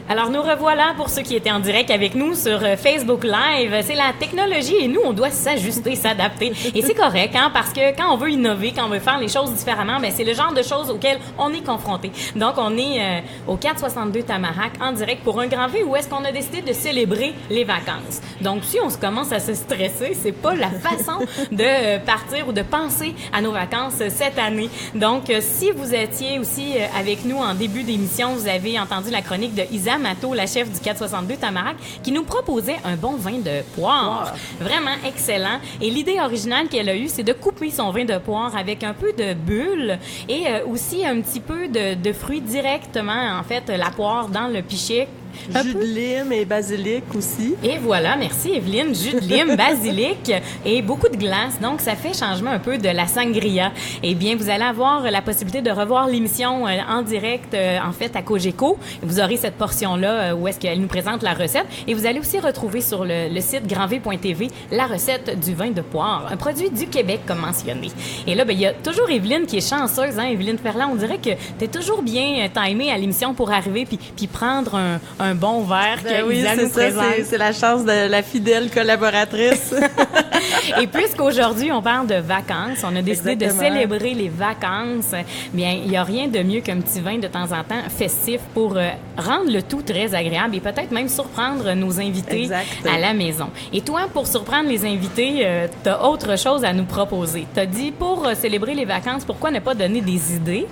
Alors, nous revoilà pour ceux qui étaient en direct avec nous sur Facebook Live. C'est la technologie et nous, on doit s'ajuster, s'adapter. Et c'est correct, hein, parce que quand on veut innover, quand on veut faire les choses différemment, ben c'est le genre de choses auxquelles on est confronté. Donc, on est au 462 Tamarack en direct pour un grand V où est-ce qu'on a décidé de célébrer les vacances. Donc, si on se commence à se stresser, c'est pas la façon de partir ou de penser à nos vacances cette année. Donc, si vous étiez aussi avec nous en début d'émission, vous avez entendu la chronique de Isa Matteau, la chef du 462 Tamarack, qui nous proposait un bon vin de poire. Vraiment excellent. Et l'idée originale qu'elle a eue, c'est de couper son vin de poire avec un peu de bulle et aussi un petit peu de fruits directement, en fait, la poire dans le pichet. Jus de lime et basilic aussi. Et voilà, merci Evelyne. Jus de lime, basilic et beaucoup de glace. Donc, ça fait changement un peu de la sangria. Eh bien, vous allez avoir la possibilité de revoir l'émission en direct, en fait, à Cogeco. Vous aurez cette portion-là où est-ce qu'elle nous présente la recette. Et vous allez aussi retrouver sur le site grandv.tv la recette du vin de poire, un produit du Québec, comme mentionné. Et là, ben, il y a toujours Evelyne qui est chanceuse, hein, Evelyne Ferland. On dirait que t'es toujours bien timée à l'émission pour arriver puis prendre un bon verre que Isa nous présente. C'est la chance de la fidèle collaboratrice. Et puisqu'aujourd'hui, on parle de vacances, on a décidé de célébrer les vacances, bien, il n'y a rien de mieux qu'un petit vin de temps en temps festif pour rendre le tout très agréable et peut-être même surprendre nos invités à la maison. Et toi, pour surprendre les invités, tu as autre chose à nous proposer. Tu as dit, pour célébrer les vacances, pourquoi ne pas donner des idées?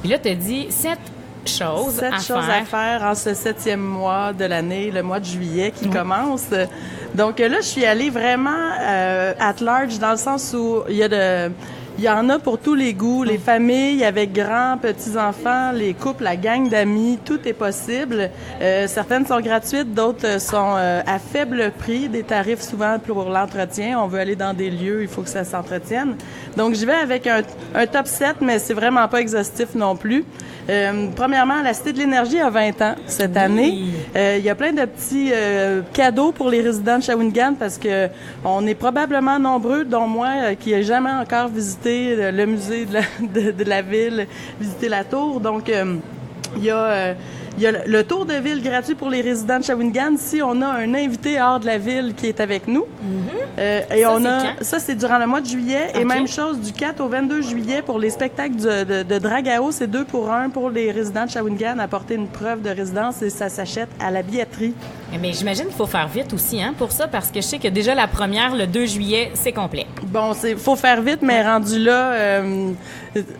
Puis là, tu as dit 7 choses à faire en ce 7e mois de l'année, le mois de juillet qui commence. Donc là, je suis allée vraiment at large dans le sens où il y en a pour tous les goûts, les familles avec grands, petits-enfants, les couples, la gang d'amis, tout est possible. Certaines sont gratuites, d'autres sont à faible prix, des tarifs souvent pour l'entretien. On veut aller dans des lieux, il faut que ça s'entretienne. Donc, je vais avec un top 7, mais c'est vraiment pas exhaustif non plus. Premièrement, la Cité de l'Énergie a 20 ans cette année. Il y a plein de petits cadeaux pour les résidents de Shawinigan parce que on est probablement nombreux, dont moi, qui n'ai jamais encore visité le musée de la ville, visiter la tour. Donc, il y a le tour de ville gratuit pour les résidents de Shawinigan si on a un invité hors de la ville qui est avec nous. Et ça, c'est durant le mois de juillet. Okay. Et même chose du 4 au 22 juillet pour les spectacles de drague à eau, c'est 2 pour 1 pour les résidents de Shawinigan, apporter une preuve de résidence et ça s'achète à la billetterie. Mais j'imagine qu'il faut faire vite aussi, hein, pour ça, parce que je sais que déjà la première, le 2 juillet, c'est complet. Bon, faut faire vite, mais rendu là,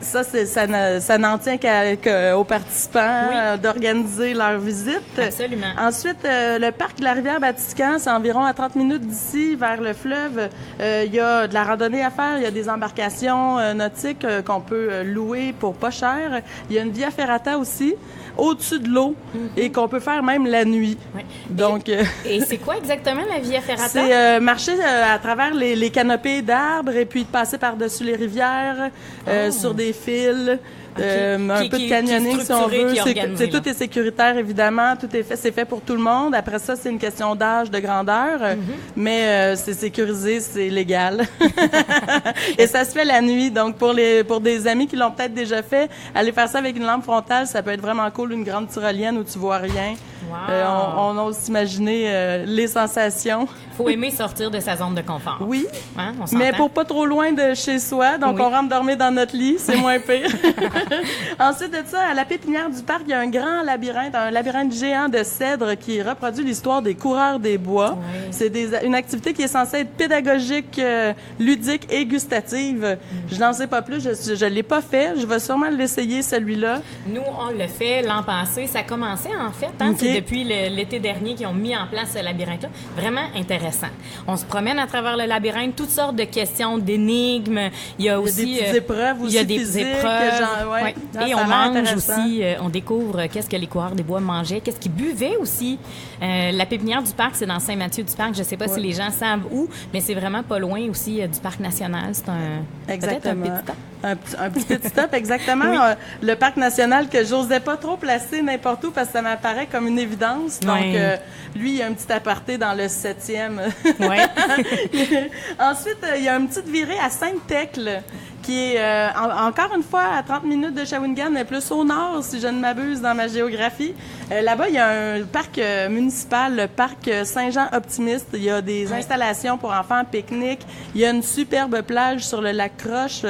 ça n'en tient qu'aux participants d'organiser leur visite. Absolument. Ensuite, le parc de la rivière Batiscan, c'est environ à 30 minutes d'ici, vers le fleuve. Il y a de la randonnée à faire, il y a des embarcations nautiques qu'on peut louer pour pas cher. Il y a une via ferrata aussi, au-dessus de l'eau, et qu'on peut faire même la nuit. Oui. Donc, et c'est quoi exactement la via ferrata? C'est marcher à travers les canopées d'arbres et puis passer par-dessus les rivières, sur des fils. Un peu de canyoning si on veut. Tout est sécuritaire, évidemment. Tout est fait. C'est fait pour tout le monde. Après ça, c'est une question d'âge, de grandeur. Mais c'est sécurisé, c'est légal. Et ça se fait la nuit. Donc, pour des amis qui l'ont peut-être déjà fait, aller faire ça avec une lampe frontale, ça peut être vraiment cool. Une grande tyrolienne où tu vois rien. Wow. On ose imaginer les sensations. Faut aimer sortir de sa zone de confort. Oui, hein, mais pour pas trop loin de chez soi. Donc, on rentre dormir dans notre lit. C'est moins pire. Ensuite de ça, à la pépinière du parc, il y a un grand labyrinthe, un labyrinthe géant de cèdres qui reproduit l'histoire des coureurs des bois. Oui. C'est une activité qui est censée être pédagogique, ludique et gustative. Je n'en sais pas plus. Je l'ai pas fait. Je vais sûrement l'essayer, celui-là. Nous, on l'a fait l'an passé. Ça a commencé, en fait. Hein? C'est depuis l'été dernier qu'ils ont mis en place ce labyrinthe-là. Vraiment intéressant. On se promène à travers le labyrinthe, toutes sortes de questions, d'énigmes. Il y a aussi des petites épreuves aussi. Il y a des physiques, épreuves. Et on mange aussi. On découvre qu'est-ce que les coureurs des bois mangeaient, qu'est-ce qu'ils buvaient aussi. La pépinière du parc, c'est dans Saint-Mathieu-du-Parc. Je ne sais pas si les gens savent où, mais c'est vraiment pas loin aussi du parc national. C'est peut-être un petit temps. Un petit stop, exactement. Le parc national que j'osais pas trop placer n'importe où parce que ça m'apparaît comme une évidence. Donc, lui, il y a un petit aparté dans le 7e. Ouais. Ensuite, il y a une petite virée à Sainte-Thècle qui est encore une fois à 30 minutes de Shawinigan, mais plus au nord, si je ne m'abuse dans ma géographie. Là-bas, il y a un parc municipal, le parc Saint-Jean-Optimiste. Il y a des installations pour enfants, pique-nique. Il y a une superbe plage sur le lac Croche.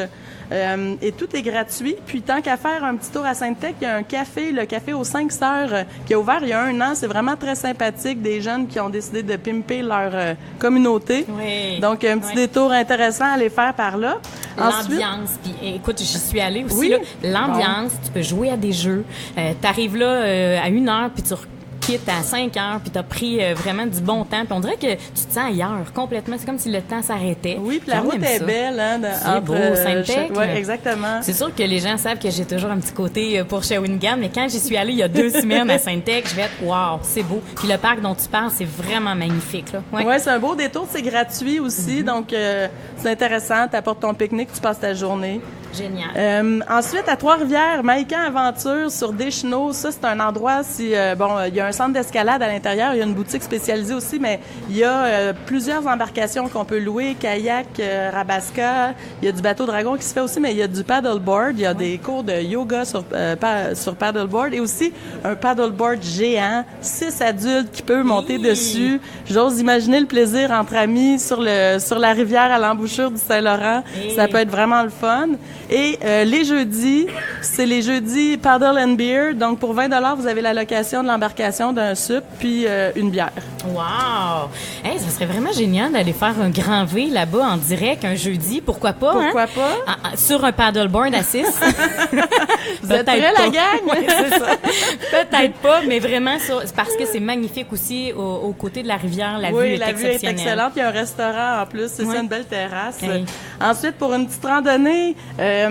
Et tout est gratuit. Puis, tant qu'à faire un petit tour à Sainte-Tech, il y a un café, le café aux 5 Sœurs, qui a ouvert il y a 1 an. C'est vraiment très sympathique. Des jeunes qui ont décidé de pimper leur communauté. Oui. Donc, un petit détour intéressant à aller faire par là. L'ambiance. Puis, écoute, j'y suis allée aussi. L'ambiance, tu peux jouer à des jeux. T'arrives là à 1h, puis tu quittes à 5h, puis t'as pris vraiment du bon temps. Puis on dirait que tu te sens ailleurs, complètement. C'est comme si le temps s'arrêtait. Oui, puis la route est belle. Hein, c'est beau, Sainte-Tech. Oui, exactement. C'est sûr que les gens savent que j'ai toujours un petit côté pour Shawinigan, mais quand j'y suis allée il y a 2 semaines à Sainte-Tech, je vais être « wow, c'est beau ». Puis le parc dont tu parles, c'est vraiment magnifique. Là. Ouais, c'est un beau détour. C'est gratuit aussi, donc c'est intéressant. Tu apportes ton pique-nique, tu passes ta journée. Génial. Ensuite, à Trois-Rivières, Maïcan Aventure sur Deschenaux. Ça, c'est un endroit, il y a un centre d'escalade à l'intérieur. Il y a une boutique spécialisée aussi, mais il y a plusieurs embarcations qu'on peut louer. Kayak, Rabasca. Il y a du bateau dragon qui se fait aussi, mais il y a du paddleboard. Il y a des cours de yoga sur paddleboard et aussi un paddleboard géant. 6 adultes qui peuvent monter dessus. J'ose imaginer le plaisir entre amis sur la rivière à l'embouchure du Saint-Laurent. Ça peut être vraiment le fun. Et les jeudis, c'est les jeudis Paddle and Beer. Donc, pour 20 $, vous avez la location de l'embarcation d'un sup puis une bière. Wow! Hey, ça serait vraiment génial d'aller faire un grand V là-bas en direct un jeudi. Pourquoi pas? Pourquoi pas? Sur un paddleboard à 6. Vous êtes prêts, la gang? Oui, c'est ça. Peut-être pas, mais vraiment, parce que c'est magnifique aussi au côté de la rivière. La vue est exceptionnelle. Oui, la vue est excellente. Il y a un restaurant en plus. C'est ça, une belle terrasse. Hey. Ensuite, pour une petite randonnée,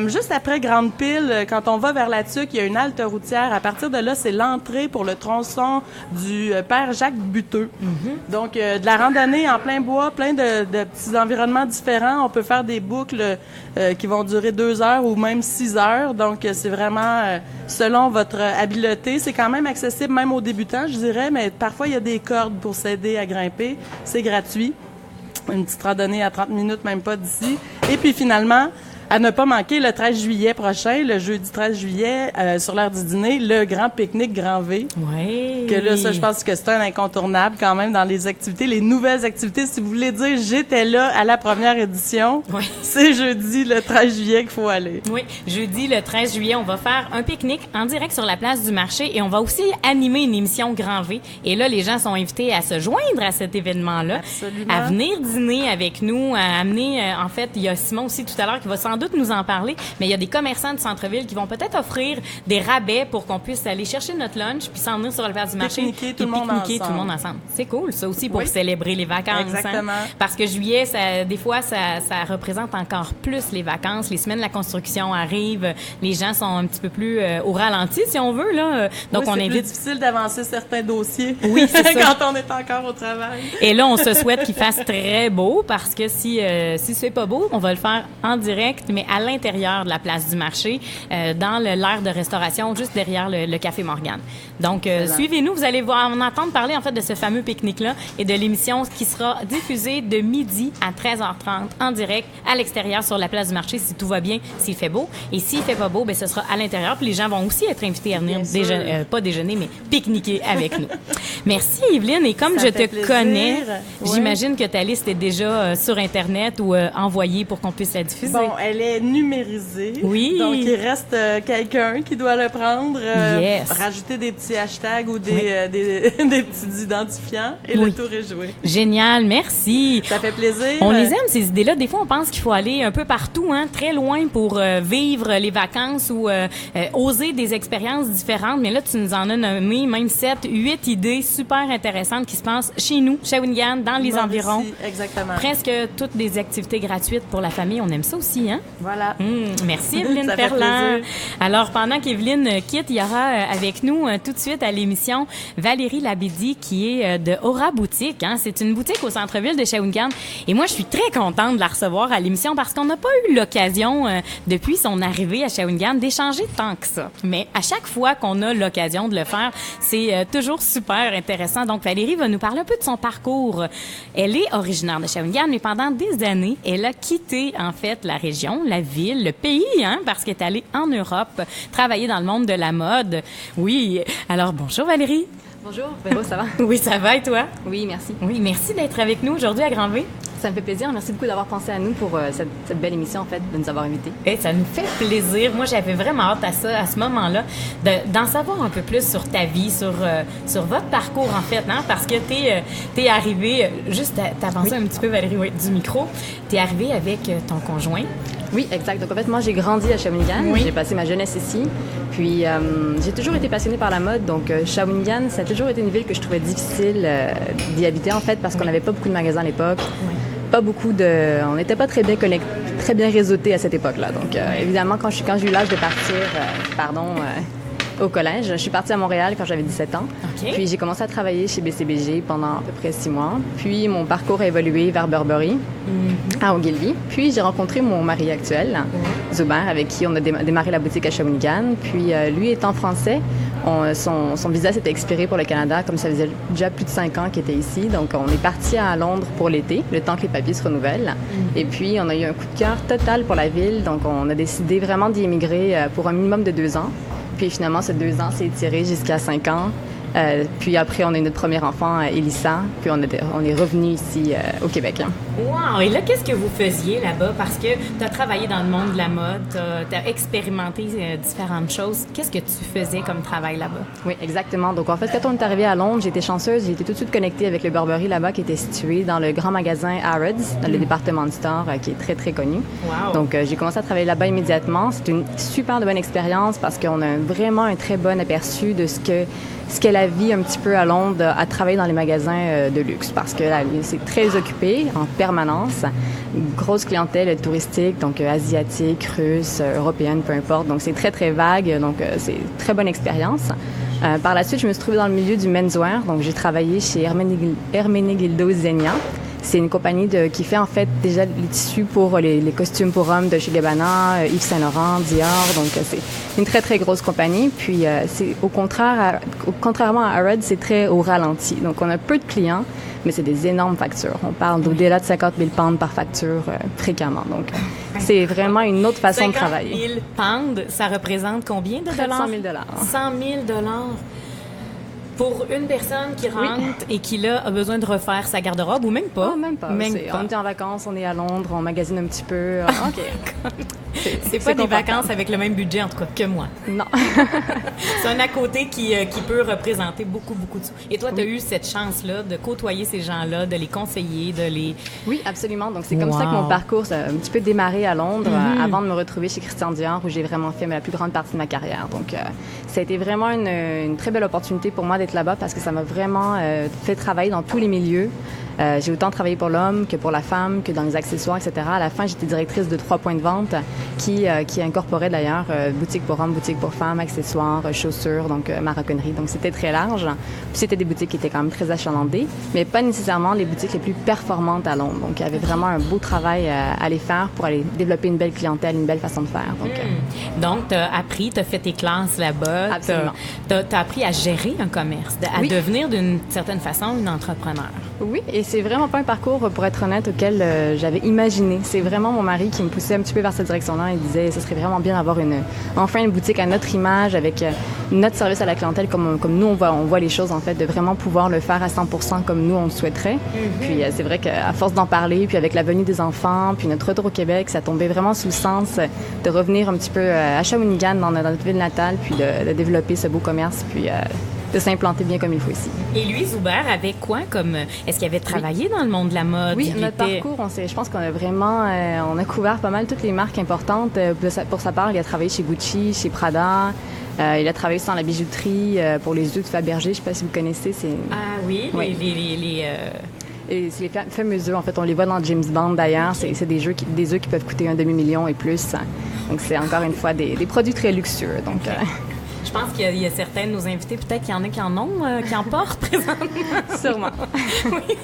juste après Grande Pile, quand on va vers la Tuque, il y a une halte routière. À partir de là, c'est l'entrée pour le tronçon du Père Jacques Buteux. Mm-hmm. Donc, de la randonnée en plein bois, plein de petits environnements différents. On peut faire des boucles qui vont durer 2 heures ou même 6 heures. Donc, c'est vraiment selon votre habileté. C'est quand même accessible même aux débutants, je dirais, mais parfois, il y a des cordes pour s'aider à grimper. C'est gratuit. Une petite randonnée à 30 minutes, même pas d'ici. Et puis, finalement, à ne pas manquer, le 13 juillet prochain, le jeudi 13 juillet, sur l'heure du dîner, le grand pique-nique Grand V. Oui. Que là, ça, je pense que c'est un incontournable quand même dans les activités, les nouvelles activités. Si vous voulez dire, j'étais là à la première édition, c'est jeudi, le 13 juillet qu'il faut aller. Oui, jeudi, le 13 juillet, on va faire un pique-nique en direct sur la place du marché et on va aussi animer une émission Grand V. Et là, les gens sont invités à se joindre à cet événement-là. Absolument. À venir dîner avec nous, à amener, en fait, il y a Simon aussi tout à l'heure qui va sans doute nous en parler, mais il y a des commerçants du centre-ville qui vont peut-être offrir des rabais pour qu'on puisse aller chercher notre lunch puis s'en venir sur la place du marché et pique-niquer tout le monde ensemble. C'est cool, ça aussi, pour célébrer les vacances. Exactement. Hein? Parce que juillet, des fois, ça représente encore plus les vacances. Les semaines de la construction arrivent, les gens sont un petit peu plus au ralenti, si on veut, là. Donc, on invite... C'est plus difficile d'avancer certains dossiers. Oui, c'est ça. Quand on est encore au travail. Et là, on se souhaite qu'il fasse très beau parce que si c'est pas beau, on va le faire en direct, mais à l'intérieur de la place du marché, dans l'aire de restauration, juste derrière le Café Morgane. Donc, suivez-nous, vous allez en entendre parler, en fait, de ce fameux pique-nique-là et de l'émission qui sera diffusée de midi à 13h30 en direct à l'extérieur sur la place du marché, si tout va bien, s'il fait beau. Et s'il fait pas beau, ben ce sera à l'intérieur. Puis les gens vont aussi être invités à venir pas déjeuner, mais pique-niquer avec nous. Merci, Evelyne. Et comme je te connais, j'imagine que ta liste est déjà sur Internet ou envoyée pour qu'on puisse la diffuser. Bon, elle est numérisée. Oui. Donc, il reste quelqu'un qui doit le prendre, rajouter des petits hashtags ou des petits identifiants et le tour est joué. Génial, merci. Ça fait plaisir. On les aime, ces idées-là. Des fois, on pense qu'il faut aller un peu partout, hein, très loin pour vivre les vacances ou oser des expériences différentes. Mais là, tu nous en as nommé même 7, 8 idées super intéressantes qui se passent chez nous, Shawinigan, dans les environs. Ici, exactement. Presque toutes des activités gratuites pour la famille. On aime ça aussi, hein? Voilà. Merci, Evelyne Ferland. Alors, pendant qu'Evelyne quitte, il y aura avec nous tout de suite à l'émission Valérie Labédy qui est de Aura Boutique. Hein? C'est une boutique au centre-ville de Shawinigan. Et moi, je suis très contente de la recevoir à l'émission parce qu'on n'a pas eu l'occasion, depuis son arrivée à Shawinigan, d'échanger tant que ça. Mais à chaque fois qu'on a l'occasion de le faire, c'est toujours super intéressant. Donc, Valérie va nous parler un peu de son parcours. Elle est originaire de Shawinigan, mais pendant des années, elle a quitté, en fait, la région région, la ville, le pays, hein, parce que tu es allée en Europe travailler dans le monde de la mode. Oui. Alors, bonjour Valérie. Bonjour, Véro, ça va? Oui, ça va et toi? Oui, merci. Oui, merci d'être avec nous aujourd'hui à Grand V. Ça me fait plaisir. Merci beaucoup d'avoir pensé à nous pour cette belle émission, en fait, de nous avoir invités. Et ça nous fait plaisir. Moi, j'avais vraiment hâte à ça, à ce moment-là, d'en savoir un peu plus sur ta vie, sur votre parcours, en fait, hein, parce que t'es arrivée, juste t'avancer un petit peu, Valérie, du micro, t'es arrivée avec ton conjoint. Oui, exact. Donc, en fait, moi, j'ai grandi à Shawinigan. Oui. J'ai passé ma jeunesse ici. Puis, j'ai toujours été passionnée par la mode. Donc, Shawinigan, ça a toujours été une ville que je trouvais difficile d'y habiter, en fait, parce qu'on n'avait pas beaucoup de magasins à l'époque. Oui. Pas beaucoup de... On n'était pas très bien connectés, très bien réseautés à cette époque-là. Donc, évidemment, quand j'ai eu l'âge de partir, au collège, je suis partie à Montréal quand j'avais 17 ans. Okay. Puis, j'ai commencé à travailler chez BCBG pendant à peu près 6 mois. Puis, mon parcours a évolué vers Burberry, à Ogilvy. Puis, j'ai rencontré mon mari actuel, Zuber, avec qui on a démarré la boutique à Shawinigan. Puis, lui étant français, son visa s'était expiré pour le Canada, comme ça faisait déjà plus de 5 ans qu'il était ici. Donc, on est parti à Londres pour l'été, le temps que les papiers se renouvellent. Et puis, on a eu un coup de cœur total pour la ville. Donc, on a décidé vraiment d'y émigrer pour un minimum de 2 ans. Puis, finalement, ces 2 ans s'est étiré jusqu'à 5 ans. Puis après, on a eu notre premier enfant, Elissa. Puis on est revenu ici au Québec. Wow! Et là, qu'est-ce que vous faisiez là-bas? Parce que tu as travaillé dans le monde de la mode, tu as expérimenté différentes choses. Qu'est-ce que tu faisais comme travail là-bas? Oui, exactement. Donc, en fait, quand on est arrivé à Londres, j'étais chanceuse. J'ai été tout de suite connectée avec le Burberry là-bas qui était situé dans le grand magasin Harrods, dans le département de store qui est très, très connu. Wow! Donc, j'ai commencé à travailler là-bas immédiatement. C'était une super bonne expérience parce qu'on a vraiment un très bon aperçu de ce qu'est la vie un petit peu à Londres à travailler dans les magasins de luxe parce que là, c'est très occupé en permanence. Une grosse clientèle touristique, donc asiatique, russe, européenne, peu importe. Donc, c'est très, très vague. Donc, c'est une très bonne expérience. Par la suite, je me suis trouvée dans le milieu du menswear. Donc, j'ai travaillé chez Hermenegildo Zegna. C'est une compagnie qui fait en fait déjà les tissus pour les costumes pour hommes de chez Gabbana, Yves Saint Laurent, Dior. Donc c'est une très très grosse compagnie. Puis c'est contrairement à Harrods, c'est très au ralenti. Donc on a peu de clients, mais c'est des énormes factures. On parle d'au-delà de 50 000 pounds par facture fréquemment. Donc c'est vraiment une autre façon de travailler. 50 000 pounds, ça représente combien de dollars? 100 000 100 000 pour une personne qui rentre et qui, là, a besoin de refaire sa garde-robe ou même pas? Oh, même pas. On était en vacances, on est à Londres, on magasine un petit peu. OK. C'est pas des vacances avec le même budget, en tout cas, que moi. Non. C'est un à côté qui peut représenter beaucoup, beaucoup de sous. Et toi, tu as eu cette chance-là de côtoyer ces gens-là, de les conseiller, de les... Oui, absolument. Donc, c'est comme ça que mon parcours a un petit peu démarré à Londres avant de me retrouver chez Christian Dior où j'ai vraiment fait la plus grande partie de ma carrière. Donc, ça a été vraiment une très belle opportunité pour moi d'être là-bas parce que ça m'a vraiment fait travailler dans tous les milieux. J'ai autant travaillé pour l'homme que pour la femme, que dans les accessoires, etc. À la fin, j'étais directrice de 3 points de vente qui incorporaient d'ailleurs boutique pour hommes, boutique pour femmes, accessoires, chaussures, donc maroquinerie. Donc, c'était très large. Puis, c'était des boutiques qui étaient quand même très achalandées, mais pas nécessairement les boutiques les plus performantes à Londres. Donc, il y avait vraiment un beau travail à aller faire pour aller développer une belle clientèle, une belle façon de faire. Donc, tu as appris, tu as fait tes classes là-bas. Absolument. Tu as appris à gérer un commerce, à devenir d'une certaine façon une entrepreneur. Oui, et c'est vraiment pas un parcours, pour être honnête, auquel j'avais imaginé. C'est vraiment mon mari qui me poussait un petit peu vers cette direction-là. Il disait, ce serait vraiment bien d'avoir enfin une boutique à notre image, avec notre service à la clientèle, comme nous, on voit les choses, en fait, de vraiment pouvoir le faire à 100% comme nous, on le souhaiterait. Puis c'est vrai qu'à force d'en parler, puis avec la venue des enfants, puis notre retour au Québec, ça tombait vraiment sous le sens de revenir un petit peu à Shawinigan, dans notre ville natale, puis de développer ce beau commerce, puis de s'implanter bien comme il faut ici. Et lui, Zuber, avait quoi comme... Est-ce qu'il avait travaillé dans le monde de la mode? Oui, notre parcours, je pense qu'on a vraiment... on a couvert pas mal toutes les marques importantes. Pour sa part, il a travaillé chez Gucci, chez Prada. Il a travaillé dans la bijouterie pour les œufs de Fabergé. Je ne sais pas si vous connaissez. Ah oui, oui. Et c'est les fameux œufs. En fait, on les voit dans James Bond, d'ailleurs. C'est des œufs qui peuvent coûter $1 demi-million et plus. Donc, c'est encore une fois des produits très luxueux. Donc... Je pense qu'il y a certains de nos invités, peut-être qu'il y en a qui en ont, qui en portent présentement. Sûrement. Oui.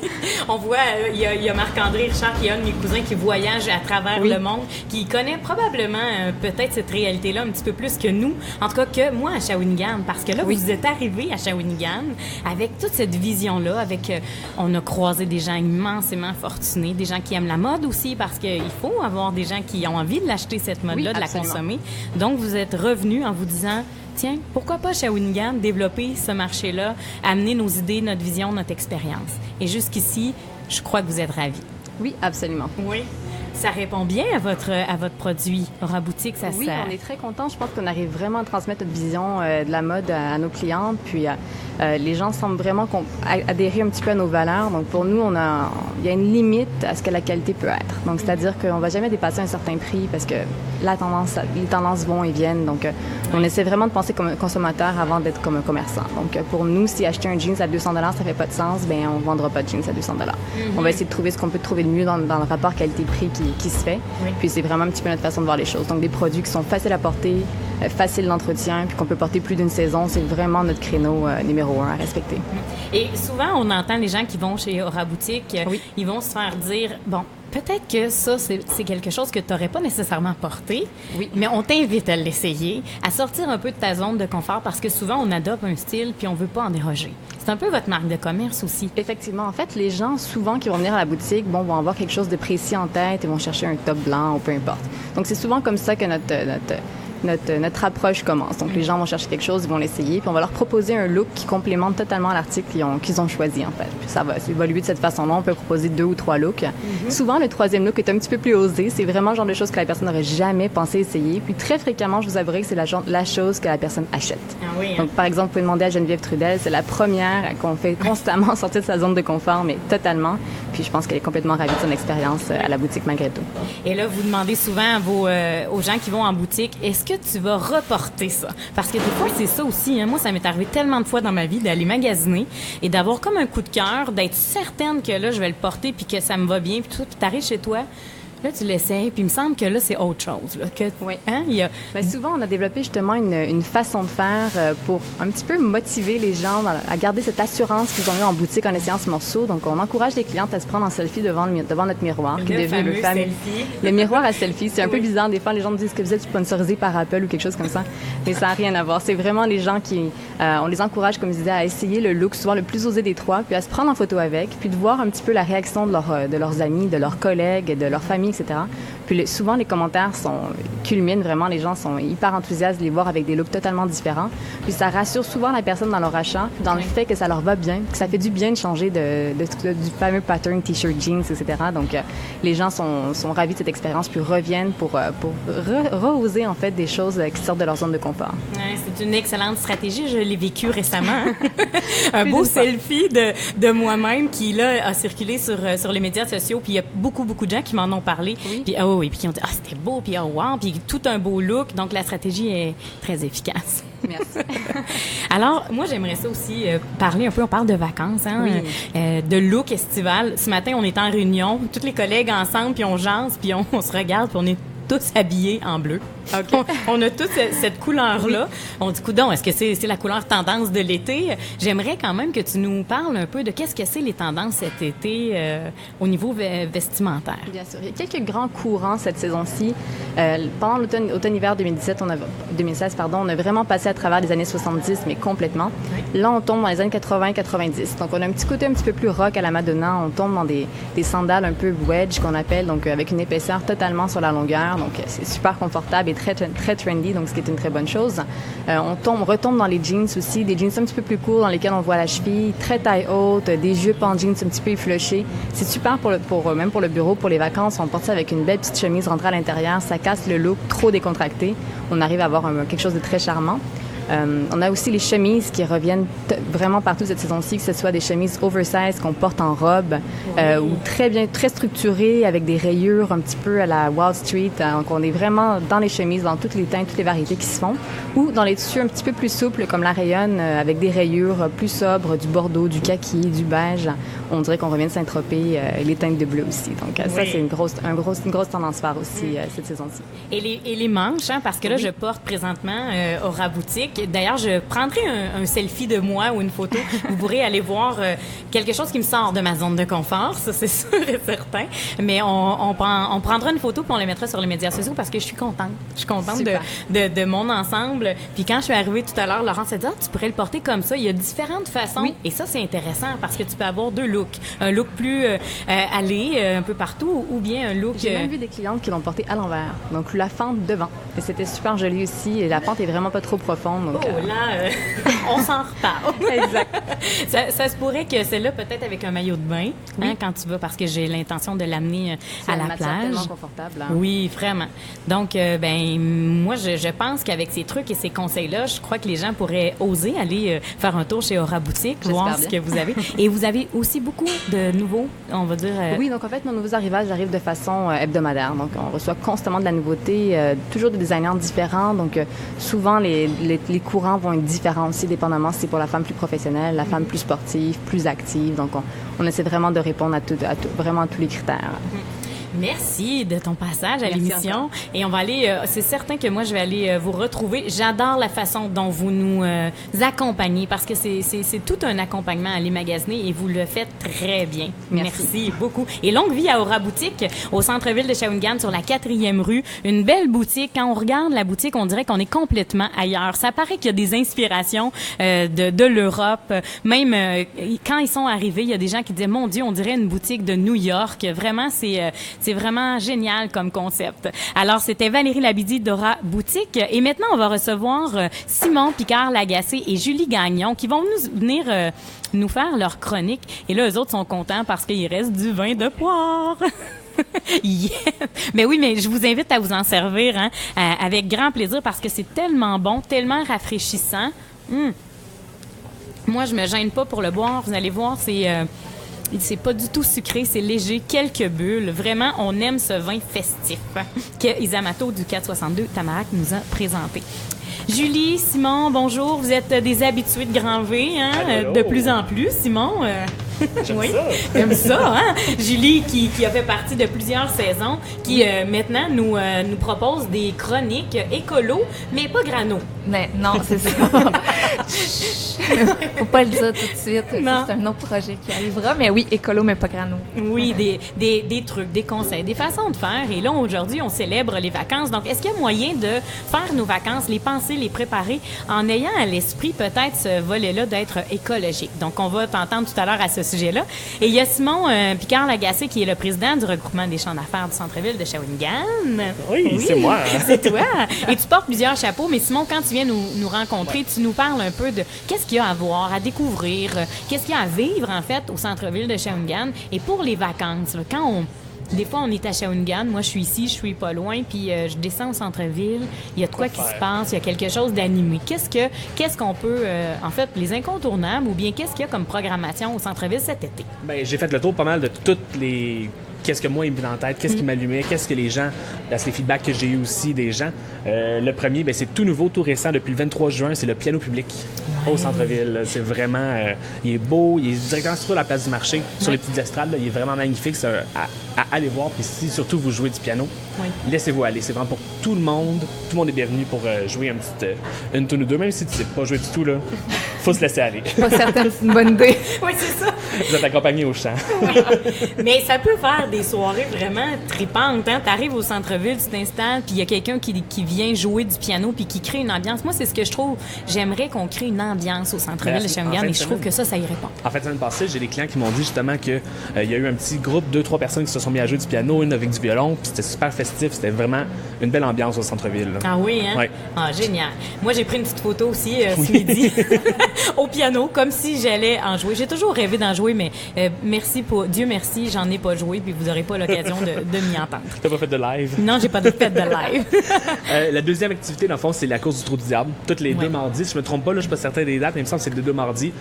On voit, il y a Marc-André Richard, qui est un de mes cousins, qui voyage à travers le monde, qui connaît probablement peut-être cette réalité-là un petit peu plus que nous, en tout cas que moi à Shawinigan, parce que là, vous êtes arrivé à Shawinigan avec toute cette vision-là, avec, on a croisé des gens immensément fortunés, des gens qui aiment la mode aussi, parce qu'il faut avoir des gens qui ont envie de l'acheter, cette mode-là, de la consommer. Donc, vous êtes revenu en vous disant, tiens, pourquoi pas Shawinigan développer ce marché-là, amener nos idées, notre vision, notre expérience. Et jusqu'ici, je crois que vous êtes ravis. Oui, absolument. Oui. Ça répond bien à votre produit Aura Boutique, ça Oui, on est très contents. Je pense qu'on arrive vraiment à transmettre notre vision de la mode à nos clientes. Puis les gens semblent vraiment adhérer un petit peu à nos valeurs. Donc pour nous, il y a une limite à ce que la qualité peut être. Donc c'est-à-dire qu'on va jamais dépasser un certain prix parce que les tendances vont et viennent. Donc on essaie vraiment de penser comme un consommateur avant d'être comme un commerçant. Donc pour nous, si acheter un jeans à 200 $, ça fait pas de sens, ben on vendra pas de jeans à 200 $. On va essayer de trouver ce qu'on peut trouver de mieux dans le rapport qualité-prix qui se fait. Oui. Puis c'est vraiment un petit peu notre façon de voir les choses. Donc des produits qui sont faciles à porter, faciles d'entretien, puis qu'on peut porter plus d'une saison, c'est vraiment notre créneau numéro 1 à respecter. Et souvent, on entend les gens qui vont chez Aura Boutique, ils vont se faire dire, bon, peut-être que ça, c'est quelque chose que tu n'aurais pas nécessairement porté, mais on t'invite à l'essayer, à sortir un peu de ta zone de confort, parce que souvent, on adopte un style, puis on ne veut pas en déroger. C'est un peu votre marque de commerce aussi. Effectivement. En fait, les gens, souvent, qui vont venir à la boutique, vont avoir quelque chose de précis en tête et vont chercher un top blanc ou peu importe. Donc, c'est souvent comme ça que notre approche commence. Donc, les gens vont chercher quelque chose, ils vont l'essayer, puis on va leur proposer un look qui complémente totalement l'article qu'ils ont choisi, en fait. Puis ça va évoluer de cette façon-là. On peut proposer 2 ou 3 looks. Souvent, le 3e look est un petit peu plus osé. C'est vraiment le genre de choses que la personne n'aurait jamais pensé essayer. Puis très fréquemment, je vous avouerai que c'est la chose que la personne achète. Ah oui, hein? Donc, par exemple, vous pouvez demander à Geneviève Trudel, c'est la première qu'on fait constamment sortir de sa zone de confort, mais totalement. Puis je pense qu'elle est complètement ravie de son expérience à la boutique malgré tout. Et là, vous demandez souvent aux gens qui vont en boutique, est-ce que tu vas reporter ça? Parce que des fois, c'est ça aussi. Hein? Moi, ça m'est arrivé tellement de fois dans ma vie d'aller magasiner et d'avoir comme un coup de cœur, d'être certaine que là, je vais le porter puis que ça me va bien, puis tout, puis t'arrives chez toi. Là, tu l'essayes, puis il me semble que là, c'est autre chose. Là, que, oui. Hein, souvent, on a développé justement une façon de faire pour un petit peu motiver les gens à garder cette assurance qu'ils ont eu en boutique en essayant ce morceau. Donc, on encourage les clientes à se prendre en selfie devant notre miroir, qui est devenu le miroir à selfie. C'est un peu bizarre. Des fois, les gens me disent que vous êtes sponsorisé par Apple ou quelque chose comme ça, mais ça n'a rien à voir. C'est vraiment les gens qui... on les encourage, comme je disais, à essayer le look, souvent le plus osé des 3, puis à se prendre en photo avec, puis de voir un petit peu la réaction de leurs amis, de leurs collègues, de leur famille, etc. Puis souvent, les commentaires culminent vraiment. Les gens sont hyper enthousiastes de les voir avec des looks totalement différents. Puis ça rassure souvent la personne dans leur achat, dans le fait que ça leur va bien, que ça fait du bien de changer du fameux pattern t-shirt jeans, etc. Donc, les gens sont ravis de cette expérience, puis reviennent pour reoser, en fait, des choses qui sortent de leur zone de confort. Ouais, c'est une excellente stratégie. Je l'ai vécu récemment. Un beau selfie de moi-même qui, là, a circulé sur les médias sociaux. Puis il y a beaucoup de gens qui m'en ont parlé. Puis puis qui ont dit c'était beau, puis wow, puis tout un beau look. Donc la stratégie est très efficace. Merci. Alors moi j'aimerais ça aussi parler un peu. On parle de vacances, hein, de look estival. Ce matin on est en réunion, tous les collègues ensemble, puis on jase, puis on se regarde, puis on est tous habillés en bleu. Okay. On a tous cette couleur-là. On dit, coudonc, est-ce que c'est la couleur tendance de l'été? J'aimerais quand même que tu nous parles un peu de qu'est-ce que c'est les tendances cet été au niveau vestimentaire. Bien sûr. Il y a quelques grands courants cette saison-ci. Pendant l'automne-hiver 2016, on a vraiment passé à travers les années 70, mais complètement. Oui. Là, on tombe dans les années 80-90. Donc, on a un petit côté un petit peu plus rock à la Madonna. On tombe dans des sandales un peu wedge qu'on appelle, donc avec une épaisseur totalement sur la longueur. Donc, c'est super confortable et très trendy, donc ce qui est une très bonne chose. On retombe dans les jeans aussi, des jeans un petit peu plus courts dans lesquels on voit la cheville, très taille haute, des jupes en jeans un petit peu effilochées. C'est super même pour le bureau, pour les vacances. On porte ça avec une belle petite chemise rentrée à l'intérieur, ça casse le look trop décontracté. On arrive à avoir quelque chose de très charmant. On a aussi les chemises qui reviennent vraiment partout cette saison-ci, que ce soit des chemises oversize qu'on porte en robe ou très structurées avec des rayures un petit peu à la Wall Street. Donc, on est vraiment dans les chemises, dans toutes les teintes, toutes les variétés qui se font. Ou dans les tissus un petit peu plus souples comme la rayonne avec des rayures plus sobres, du bordeaux, du kaki, du beige. On dirait qu'on revient de Saint-Tropez, les teintes de bleu aussi. Donc, ça, c'est une grosse tendance phare aussi cette saison-ci. Et les manches, hein, parce que là, je porte présentement Aura Boutique. d'ailleurs, je prendrai un selfie de moi ou une photo. Vous pourrez aller voir quelque chose qui me sort de ma zone de confort, ça c'est sûr et certain. Mais on prendra une photo puis on la mettra sur les médias sociaux parce que je suis contente. Je suis contente de mon ensemble. Puis quand je suis arrivée tout à l'heure, Laurence a dit tu pourrais le porter comme ça. Il y a différentes façons. Oui. Et ça, c'est intéressant parce que tu peux avoir 2 looks. Un look plus allé un peu partout ou bien un look... J'ai même vu des clientes qui l'ont porté à l'envers. Donc, la fente devant. Et c'était super joli aussi. Et la fente est vraiment pas trop profonde. Donc, là, on s'en reparle. Exact. Ça se pourrait que celle-là, peut-être avec un maillot de bain, quand tu vas, parce que j'ai l'intention de l'amener à la plage. C'est tellement confortable. Hein? Oui, vraiment. Donc, moi, je pense qu'avec ces trucs et ces conseils-là, je crois que les gens pourraient oser aller faire un tour chez Aura Boutique, voir ce que vous avez. Et vous avez aussi beaucoup de nouveaux, on va dire... Oui, donc en fait, nos nouveaux arrivages arrivent de façon hebdomadaire. Donc, on reçoit constamment de la nouveauté, toujours des designers différents. Donc, souvent, les courants vont être différents aussi, dépendamment si c'est pour la femme plus professionnelle, la femme plus sportive, plus active. Donc, on essaie vraiment de répondre à vraiment à tous les critères. Merci de ton passage à l'émission. Et on va aller, c'est certain que moi, je vais aller vous retrouver. J'adore la façon dont vous nous accompagnez parce que c'est tout un accompagnement à aller magasiner et vous le faites très bien. Merci beaucoup. Et longue vie à Aura Boutique au centre-ville de Shawinigan sur la 4e rue. Une belle boutique. Quand on regarde la boutique, on dirait qu'on est complètement ailleurs. Ça paraît qu'il y a des inspirations de l'Europe. Même quand ils sont arrivés, il y a des gens qui disaient, mon Dieu, on dirait une boutique de New York. Vraiment, c'est vraiment génial comme concept. Alors, c'était Valérie Labidi d'Aura Boutique. Et maintenant, on va recevoir Simon Picard-Lagacé et Julie Gagnon qui vont venir nous faire leur chronique. Et là, eux autres sont contents parce qu'il reste du vin de poire. Yeah. Mais oui, mais je vous invite à vous en servir avec grand plaisir parce que c'est tellement bon, tellement rafraîchissant. Moi, je me gêne pas pour le boire. Vous allez voir, c'est pas du tout sucré, c'est léger, quelques bulles. Vraiment, on aime ce vin festif que Isamato du 462 Tamarack nous a présenté. Julie, Simon, bonjour. Vous êtes des habitués de Grand V, de plus en plus, Simon. J'aime oui, ça. J'aime ça, hein? Julie, qui a fait partie de plusieurs saisons, qui maintenant nous propose des chroniques écolo, mais pas grano. Mais non, c'est ça. Faut pas le dire tout de suite. Non. C'est un autre projet qui arrivera, mais oui, écolo, mais pas grano. Oui, des trucs, des conseils, des façons de faire. Et là, aujourd'hui, on célèbre les vacances. Donc, est-ce qu'il y a moyen de faire nos vacances, les penser, les préparer, en ayant à l'esprit peut-être ce volet-là d'être écologique? Donc, on va t'entendre tout à l'heure à ce sujet-là. Et il y a Simon Picard-Lagacé, qui est le président du regroupement des champs d'affaires du centre-ville de Shawinigan. Oui, c'est moi. C'est toi. Et tu portes plusieurs chapeaux. Mais Simon, quand tu viens nous rencontrer, tu nous parles un peu de qu'est-ce qu'il y a à voir, à découvrir, qu'est-ce qu'il y a à vivre, en fait, au centre-ville de Shawinigan. Et pour les vacances, là, des fois, on est à Shawinigan. Moi, je suis ici, je suis pas loin, puis je descends au centre-ville. Il y a de quoi qui se passe, il y a quelque chose d'animé. Qu'est-ce qu'on peut, en fait, les incontournables, ou bien qu'est-ce qu'il y a comme programmation au centre-ville cet été? Bien, j'ai fait le tour pas mal de toutes les... Qu'est-ce que moi, il me vient en tête, qu'est-ce qui m'allumait, qu'est-ce que les gens, c'est les feedbacks que j'ai eu aussi des gens. Le premier, c'est tout nouveau, tout récent, depuis le 23 juin, c'est le piano public au centre-ville. C'est vraiment, il est beau, il est directement sur la place du marché, sur les petites estrades, là, il est vraiment magnifique, c'est à aller voir. Puis si surtout vous jouez du piano, laissez-vous aller. C'est vraiment pour tout le monde est bienvenu pour jouer une tune ou deux, même si tu sais pas jouer du tout, là, faut se laisser aller. Pas certain, c'est une bonne idée. Oui, c'est ça. Vous êtes accompagné au chant. Oui. Mais ça peut faire des soirées vraiment tripantes. Hein? Tu arrives au centre-ville, tu t'installes, puis il y a quelqu'un qui vient jouer du piano puis qui crée une ambiance. Moi, c'est ce que je trouve. J'aimerais qu'on crée une ambiance au centre-ville de Shawinigan et je trouve que ça y répond. En fait, la semaine passée, j'ai des clients qui m'ont dit justement qu'il y a eu un petit groupe, 2-3 personnes qui se sont mis à jouer du piano, une avec du violon, puis c'était super festif. C'était vraiment une belle ambiance au centre-ville. Là. Ah oui, hein? Oui. Ah, génial. Moi, j'ai pris une petite photo aussi ce midi au piano, comme si j'allais en jouer. J'ai toujours rêvé d'en jouer, mais Dieu merci, j'en ai pas joué, puis vous n'aurez pas l'occasion de m'y entendre. T'as pas fait de live? Non, j'ai pas fait de live. La deuxième activité, dans le fond, c'est la course du Trou du Diable. Toutes les deux mardis. Si je me trompe pas, là, je suis pas certain des dates, mais il me semble que c'est les deux mardis.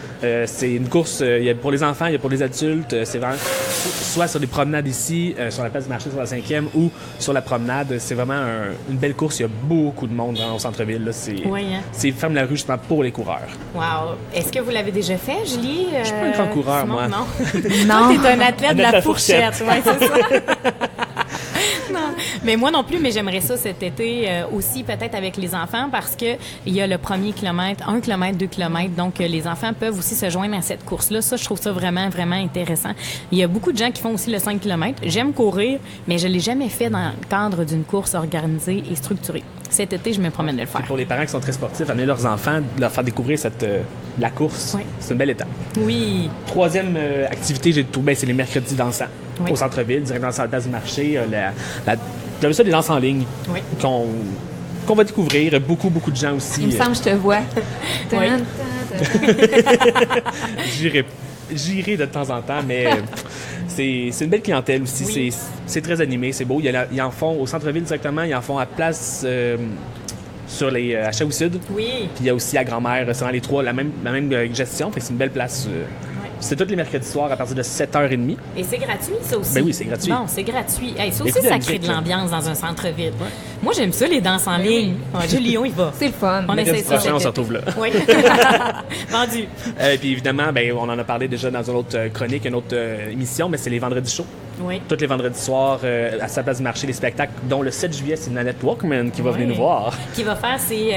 C'est une course, il y a pour les enfants, il y a pour les adultes. C'est vraiment soit sur des promenades ici, sur la place du marché sur la 5e, ou sur la promenade. C'est vraiment une belle course. Il y a beaucoup de monde au centre-ville. Là. C'est ferme la rue justement pour les coureurs. Wow. Est-ce que vous l'avez déjà fait, Julie? Je suis pas un grand coureur, Simon, moi. Non. Non. Toi, t'es un athlète de la fourchette. Oui, c'est ça. Mais moi non plus, mais j'aimerais ça cet été aussi, peut-être avec les enfants, parce que il y a le premier kilomètre, 1 kilomètre, 2 kilomètres, donc les enfants peuvent aussi se joindre à cette course-là. Ça, je trouve ça vraiment, vraiment intéressant. Il y a beaucoup de gens qui font aussi le 5 kilomètres. J'aime courir, mais je l'ai jamais fait dans le cadre d'une course organisée et structurée. Cet été, je me promène de le faire. Et pour les parents qui sont très sportifs, amener leurs enfants, leur faire découvrir la course, Oui. c'est une belle étape. Oui. Troisième activité, j'ai tout, c'est les mercredis dansants Oui. au centre-ville, directement dans la place du marché. J'avais ça des danses en ligne Oui. qu'on va découvrir. Beaucoup de gens aussi. Il me semble que je te vois. Oui. J'irai de temps en temps, mais c'est une belle clientèle aussi. Oui. C'est très animé, c'est beau. Ils en font au centre-ville directement, ils en font à place à Chaoui-Sud. Oui. Puis il y a aussi à Grand-Mère, c'est dans les trois, la même gestion. Fait que c'est une belle place. C'est tous les mercredis soirs à partir de 7h30. Et c'est gratuit, ça aussi? Ben oui, c'est gratuit. Bon, c'est gratuit. Hey, ça aussi, Écoutez, ça la crée de musique, l'ambiance dans un centre-ville. Moi, j'aime ça, les danses en ligne. Ah, Julie, on y va. C'est le fun. On essaie Mercredi ça. prochain, on cet se été. retrouve là. Oui. Vendu. Puis évidemment, on en a parlé déjà dans une autre chronique, une autre émission, mais c'est les vendredis chauds. Oui. Tous les vendredis soirs, à sa place du marché, les spectacles, dont le 7 juillet, c'est Nanette Walkman qui va venir nous voir. Qui va faire ses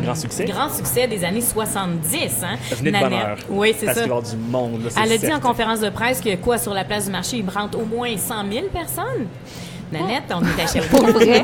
Grands succès. des années 70. Hein? Venez de bonne heure. Oui, c'est Parce ça. qu'il va y avoir du monde. Là, c'est Elle a dit certain. en conférence de presse que sur la place du marché, il rentre au moins 100 000 personnes. Nanette, on est à Sherbrooke. Pour vrai.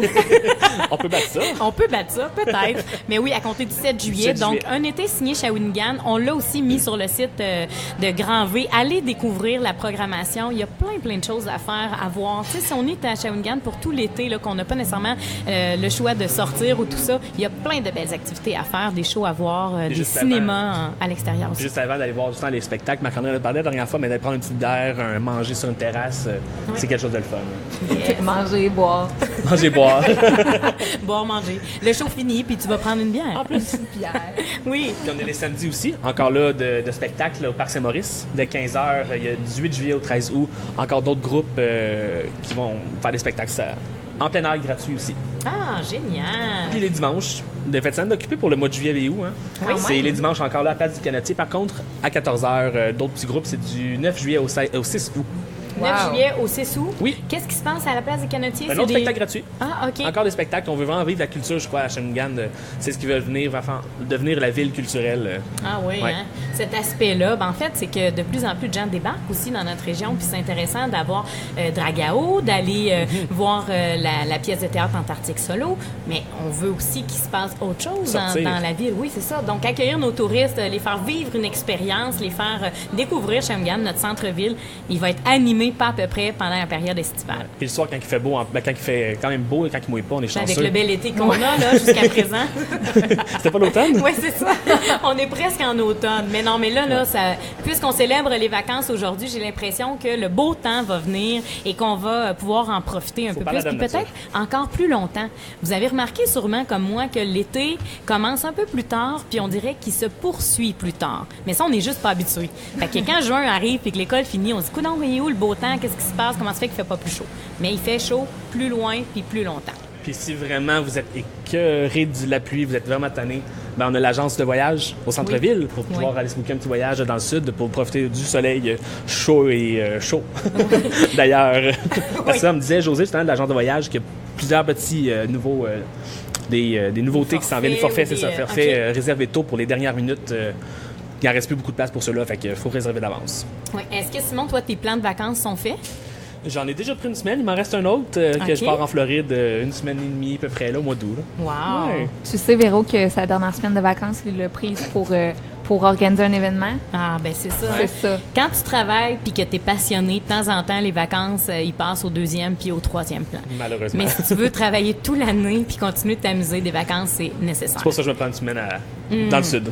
On peut battre ça. On peut battre ça, peut-être. Mais oui, à compter du 7 juillet. 7 Donc, juillet. un été signé Shawinigan. On l'a aussi mis sur le site de Grand V. Allez découvrir la programmation. Il y a plein de choses à faire, à voir. Tu sais, si on est à Shawinigan pour tout l'été, là, qu'on n'a pas nécessairement le choix de sortir ou tout ça, il y a plein de belles activités à faire, des shows à voir, des juste cinémas à l'extérieur aussi. Juste avant d'aller voir justement les spectacles, Marc-André en a parlé la dernière fois, mais d'aller prendre une petite air, manger sur une terrasse, c'est quelque chose de le fun. Yes. Manger, boire. Manger, boire. Boire, manger. Le show fini, puis tu vas prendre une bière. En plus, une bière. Oui. Puis on est les samedis aussi, encore là, de spectacles là, au Parc Saint-Maurice, de 15h. Il y a du 18 juillet au 13 août, encore d'autres groupes qui vont faire des spectacles en plein air gratuits aussi. Ah, génial. Puis les dimanches, de fête semaine occupée pour le mois de juillet et août. Hein. Oui. C'est les dimanches encore là à la place du Canatier. Par contre, à 14h, d'autres petits groupes, c'est du 9 juillet au 6 août. 9 Wow. juillet au 6 août. Oui. Qu'est-ce qui se passe à la place des Canotiers? Un autre spectacle gratuit. Ah, OK. Encore des spectacles. On veut vraiment vivre la culture, je crois, à Shawinigan. C'est ce qui veut devenir la ville culturelle. Ah oui, Ouais. hein? Cet aspect-là, en fait, c'est que de plus en plus de gens débarquent aussi dans notre région, puis c'est intéressant d'avoir Dragao, d'aller voir la pièce de théâtre Antarctique Solo, mais on veut aussi qu'il se passe autre chose Sortir. dans la ville. Oui, c'est ça. Donc, accueillir nos touristes, les faire vivre une expérience, les faire découvrir Shawinigan, notre centre-ville, il va être animé pas à peu près pendant la période estivale. Puis le soir, quand il fait beau, quand il fait quand même beau et quand il mouille pas, on est chanceux. Avec le bel été qu'on a là jusqu'à présent. C'était pas l'automne? Oui, c'est ça. On est presque en automne. Mais non, mais là, puisqu'on célèbre les vacances aujourd'hui, j'ai l'impression que le beau temps va venir et qu'on va pouvoir en profiter un peu parler plus, de puis la nature. peut-être encore plus longtemps. Vous avez remarqué sûrement, comme moi, que l'été commence un peu plus tard, puis on dirait qu'il se poursuit plus tard. Mais ça, on n'est juste pas habitué. Fait que quand juin arrive et que l'école finit, on se dit, coudonc, il est où le beau temps? Qu'est-ce qui se passe? Comment ça fait qu'il fait pas plus chaud? Mais il fait chaud plus loin puis plus longtemps. Puis si vraiment vous êtes écœuré de la pluie, vous êtes vraiment tanné, on a l'agence de voyage au centre-ville pour pouvoir aller se booker un petit voyage dans le sud pour profiter du soleil chaud et chaud. D'ailleurs, parce que ça me disait José, justement, de l'agence de voyage, qu'il y a plusieurs petits nouveaux... des nouveautés qui s'en viennent. Les forfaits, c'est ça. Forfaits réservés tôt pour les dernières minutes. Il n'en reste plus beaucoup de place pour ceux-là, fait qu'il faut réserver d'avance. Oui. Est-ce que, Simon, toi, tes plans de vacances sont faits? J'en ai déjà pris une semaine, il m'en reste un autre que je pars en Floride une semaine et demie à peu près, là, au mois d'août. Là. Wow! Ouais. Tu sais, Véro, que sa dernière semaine de vacances, il l'a prise pour organiser un événement. Ah, ben c'est ça. C'est hein. ça. Quand tu travailles puis que tu es passionné, de temps en temps, les vacances, ils passent au 2e puis au 3e plan. Malheureusement. Mais si tu veux travailler toute l'année puis continuer de t'amuser, des vacances, c'est nécessaire. C'est pour ça que je me prends une semaine dans le sud.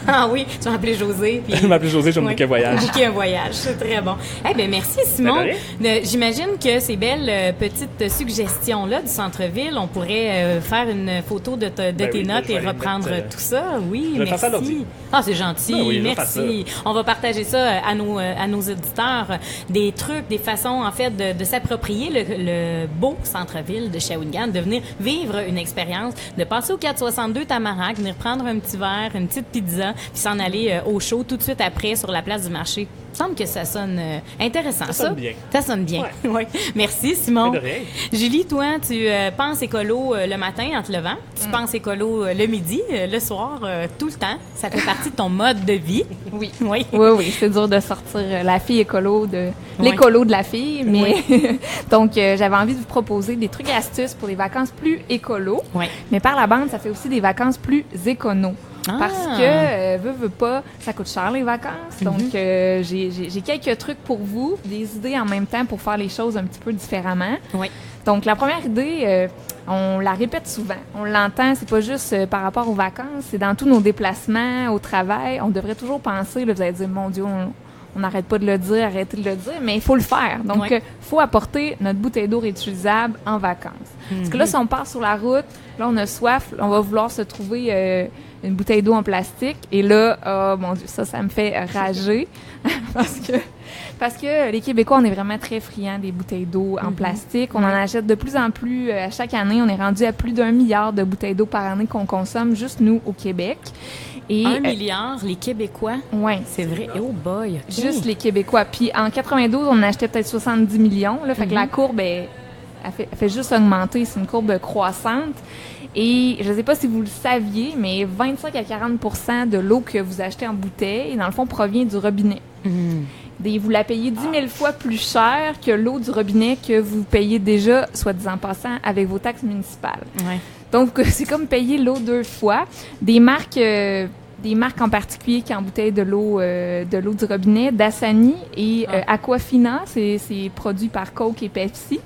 Ah oui, tu vas appeler José. Puis... Je m'appelle José, je vais me Oui. booker un voyage. Booker un voyage, c'est très bon. Eh bien, merci Simon. Ben, J'imagine que ces belles petites suggestions-là du centre-ville, on pourrait faire une photo de tes oui, notes je vais et aller reprendre mettre, tout ça. Oui, je vais faire ça à merci. l'ordi. Ah, c'est gentil. Ben oui, je vais faire merci. On va partager ça à nos auditeurs. Des trucs, des façons, en fait, de s'approprier le beau centre-ville de Shawinigan, de venir vivre une expérience, de passer au 462 Tamarack, venir prendre un petit verre, une petite pizza, puis s'en aller au show tout de suite après sur la place du marché. Il me semble que ça sonne intéressant, ça. Ça sonne bien. Ça sonne bien. Ouais. Ouais. Merci, Simon. De rien. Julie, toi, tu penses écolo le matin en te levant. Tu penses écolo le midi, le soir, tout le temps. Ça fait partie de ton mode de vie. Oui. Oui. Oui, c'est dur de sortir la fille écolo de l'écolo de la fille, mais donc j'avais envie de vous proposer des trucs et astuces pour des vacances plus écolo. Oui. Mais par la bande, ça fait aussi des vacances plus écono. Ah. Parce que, veut pas, ça coûte cher les vacances. Donc, j'ai quelques trucs pour vous, des idées en même temps pour faire les choses un petit peu différemment. Oui. Donc, la première idée, on la répète souvent. On l'entend, c'est pas juste par rapport aux vacances, c'est dans tous nos déplacements, au travail. On devrait toujours penser, là, vous allez dire, mon Dieu, on n'arrête pas de le dire, arrêtez de le dire, mais il faut le faire. Donc, faut apporter notre bouteille d'eau réutilisable en vacances. Parce que là, si on part sur la route, là, on a soif, on va vouloir se trouver une bouteille d'eau en plastique. Et là, oh mon Dieu, ça me fait rager. parce que les Québécois, on est vraiment très friands des bouteilles d'eau en plastique. On en achète de plus en plus. À chaque année, on est rendu à plus d'1 milliard de bouteilles d'eau par année qu'on consomme, juste nous, au Québec. Et, 1 milliard, les Québécois. Ouais. C'est vrai. Oh boy. Okay. Juste les Québécois. Puis en 92, on en achetait peut-être 70 millions. Là, fait que la courbe, elle fait juste augmenter. C'est une courbe croissante. Et je ne sais pas si vous le saviez, mais 25 à 40 de l'eau que vous achetez en bouteille, dans le fond, provient du robinet. Vous la payez 10 000 fois plus cher que l'eau du robinet que vous payez déjà, soit dit en passant, avec vos taxes municipales. Ouais. Donc, c'est comme payer l'eau 2 fois. Des marques en particulier qui embouteillent de l'eau du robinet, Dasani et Aquafina, c'est produit par Coke et Pepsi.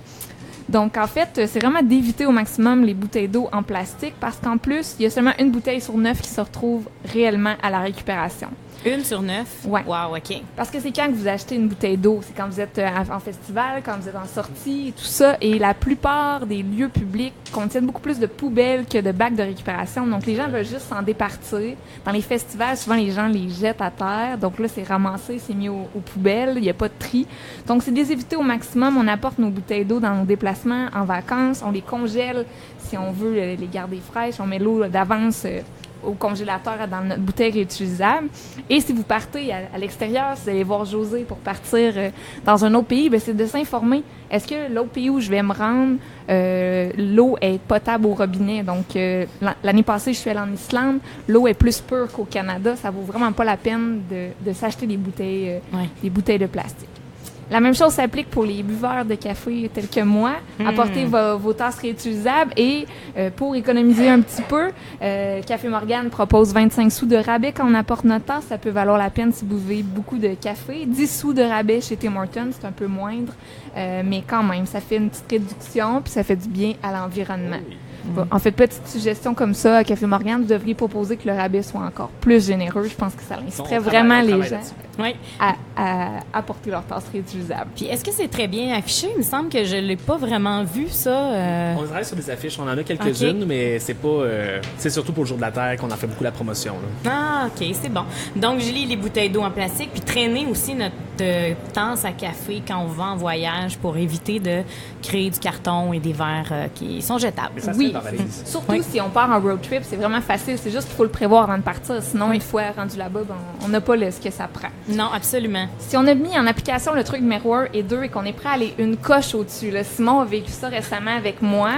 Donc, en fait, c'est vraiment d'éviter au maximum les bouteilles d'eau en plastique parce qu'en plus, il y a seulement une bouteille sur 9 qui se retrouve réellement à la récupération. 1 sur 9? Ouais. Wow, OK. Parce que c'est quand que vous achetez une bouteille d'eau. C'est quand vous êtes en festival, quand vous êtes en sortie et tout ça. Et la plupart des lieux publics contiennent beaucoup plus de poubelles que de bacs de récupération. Donc, les gens veulent juste s'en départir. Dans les festivals, souvent, les gens les jettent à terre. Donc là, c'est ramassé, c'est mis aux poubelles. Il n'y a pas de tri. Donc, c'est de les éviter au maximum. On apporte nos bouteilles d'eau dans nos déplacements en vacances. On les congèle si on veut les garder fraîches. On met l'eau d'avance au congélateur dans notre bouteille réutilisable. Et si vous partez à l'extérieur, si vous allez voir José pour partir dans un autre pays, c'est de s'informer. Est-ce que l'autre pays où je vais me rendre, l'eau est potable au robinet? Donc, l'année passée, je suis allée en Islande. L'eau est plus pure qu'au Canada. Ça vaut vraiment pas la peine de s'acheter des bouteilles de plastique. La même chose s'applique pour les buveurs de café tels que moi. Apportez vos tasses réutilisables et pour économiser un petit peu, Café Morgane propose 25 sous de rabais quand on apporte notre tasse. Ça peut valoir la peine si vous buvez beaucoup de café. 10 sous de rabais chez Tim Hortons, c'est un peu moindre, mais quand même, ça fait une petite réduction puis ça fait du bien à l'environnement. En fait, petite suggestion comme ça, à Café Morgane, vous devriez proposer que le rabais soit encore plus généreux. Je pense que ça inciterait vraiment les gens à apporter leur tasse réutilisable. Puis, est-ce que c'est très bien affiché? Il me semble que je ne l'ai pas vraiment vu, ça. On travaille sur des affiches. On en a quelques-unes, mais c'est pas... c'est surtout pour le Jour de la Terre qu'on en fait beaucoup la promotion. Là. Ah, OK, c'est bon. Donc, Julie, les bouteilles d'eau en plastique, puis traîner aussi notre tasse à café quand on va en voyage pour éviter de créer du carton et des verres qui sont jetables. Oui, surtout si on part en road trip, c'est vraiment facile. C'est juste qu'il faut le prévoir avant de partir. Sinon, une fois rendu là-bas, on n'a pas ce que ça prend. Non, absolument. Si on a mis en application le truc numéro 1 et 2 et qu'on est prêt à aller une coche au-dessus, là, Simon a vécu ça récemment avec moi.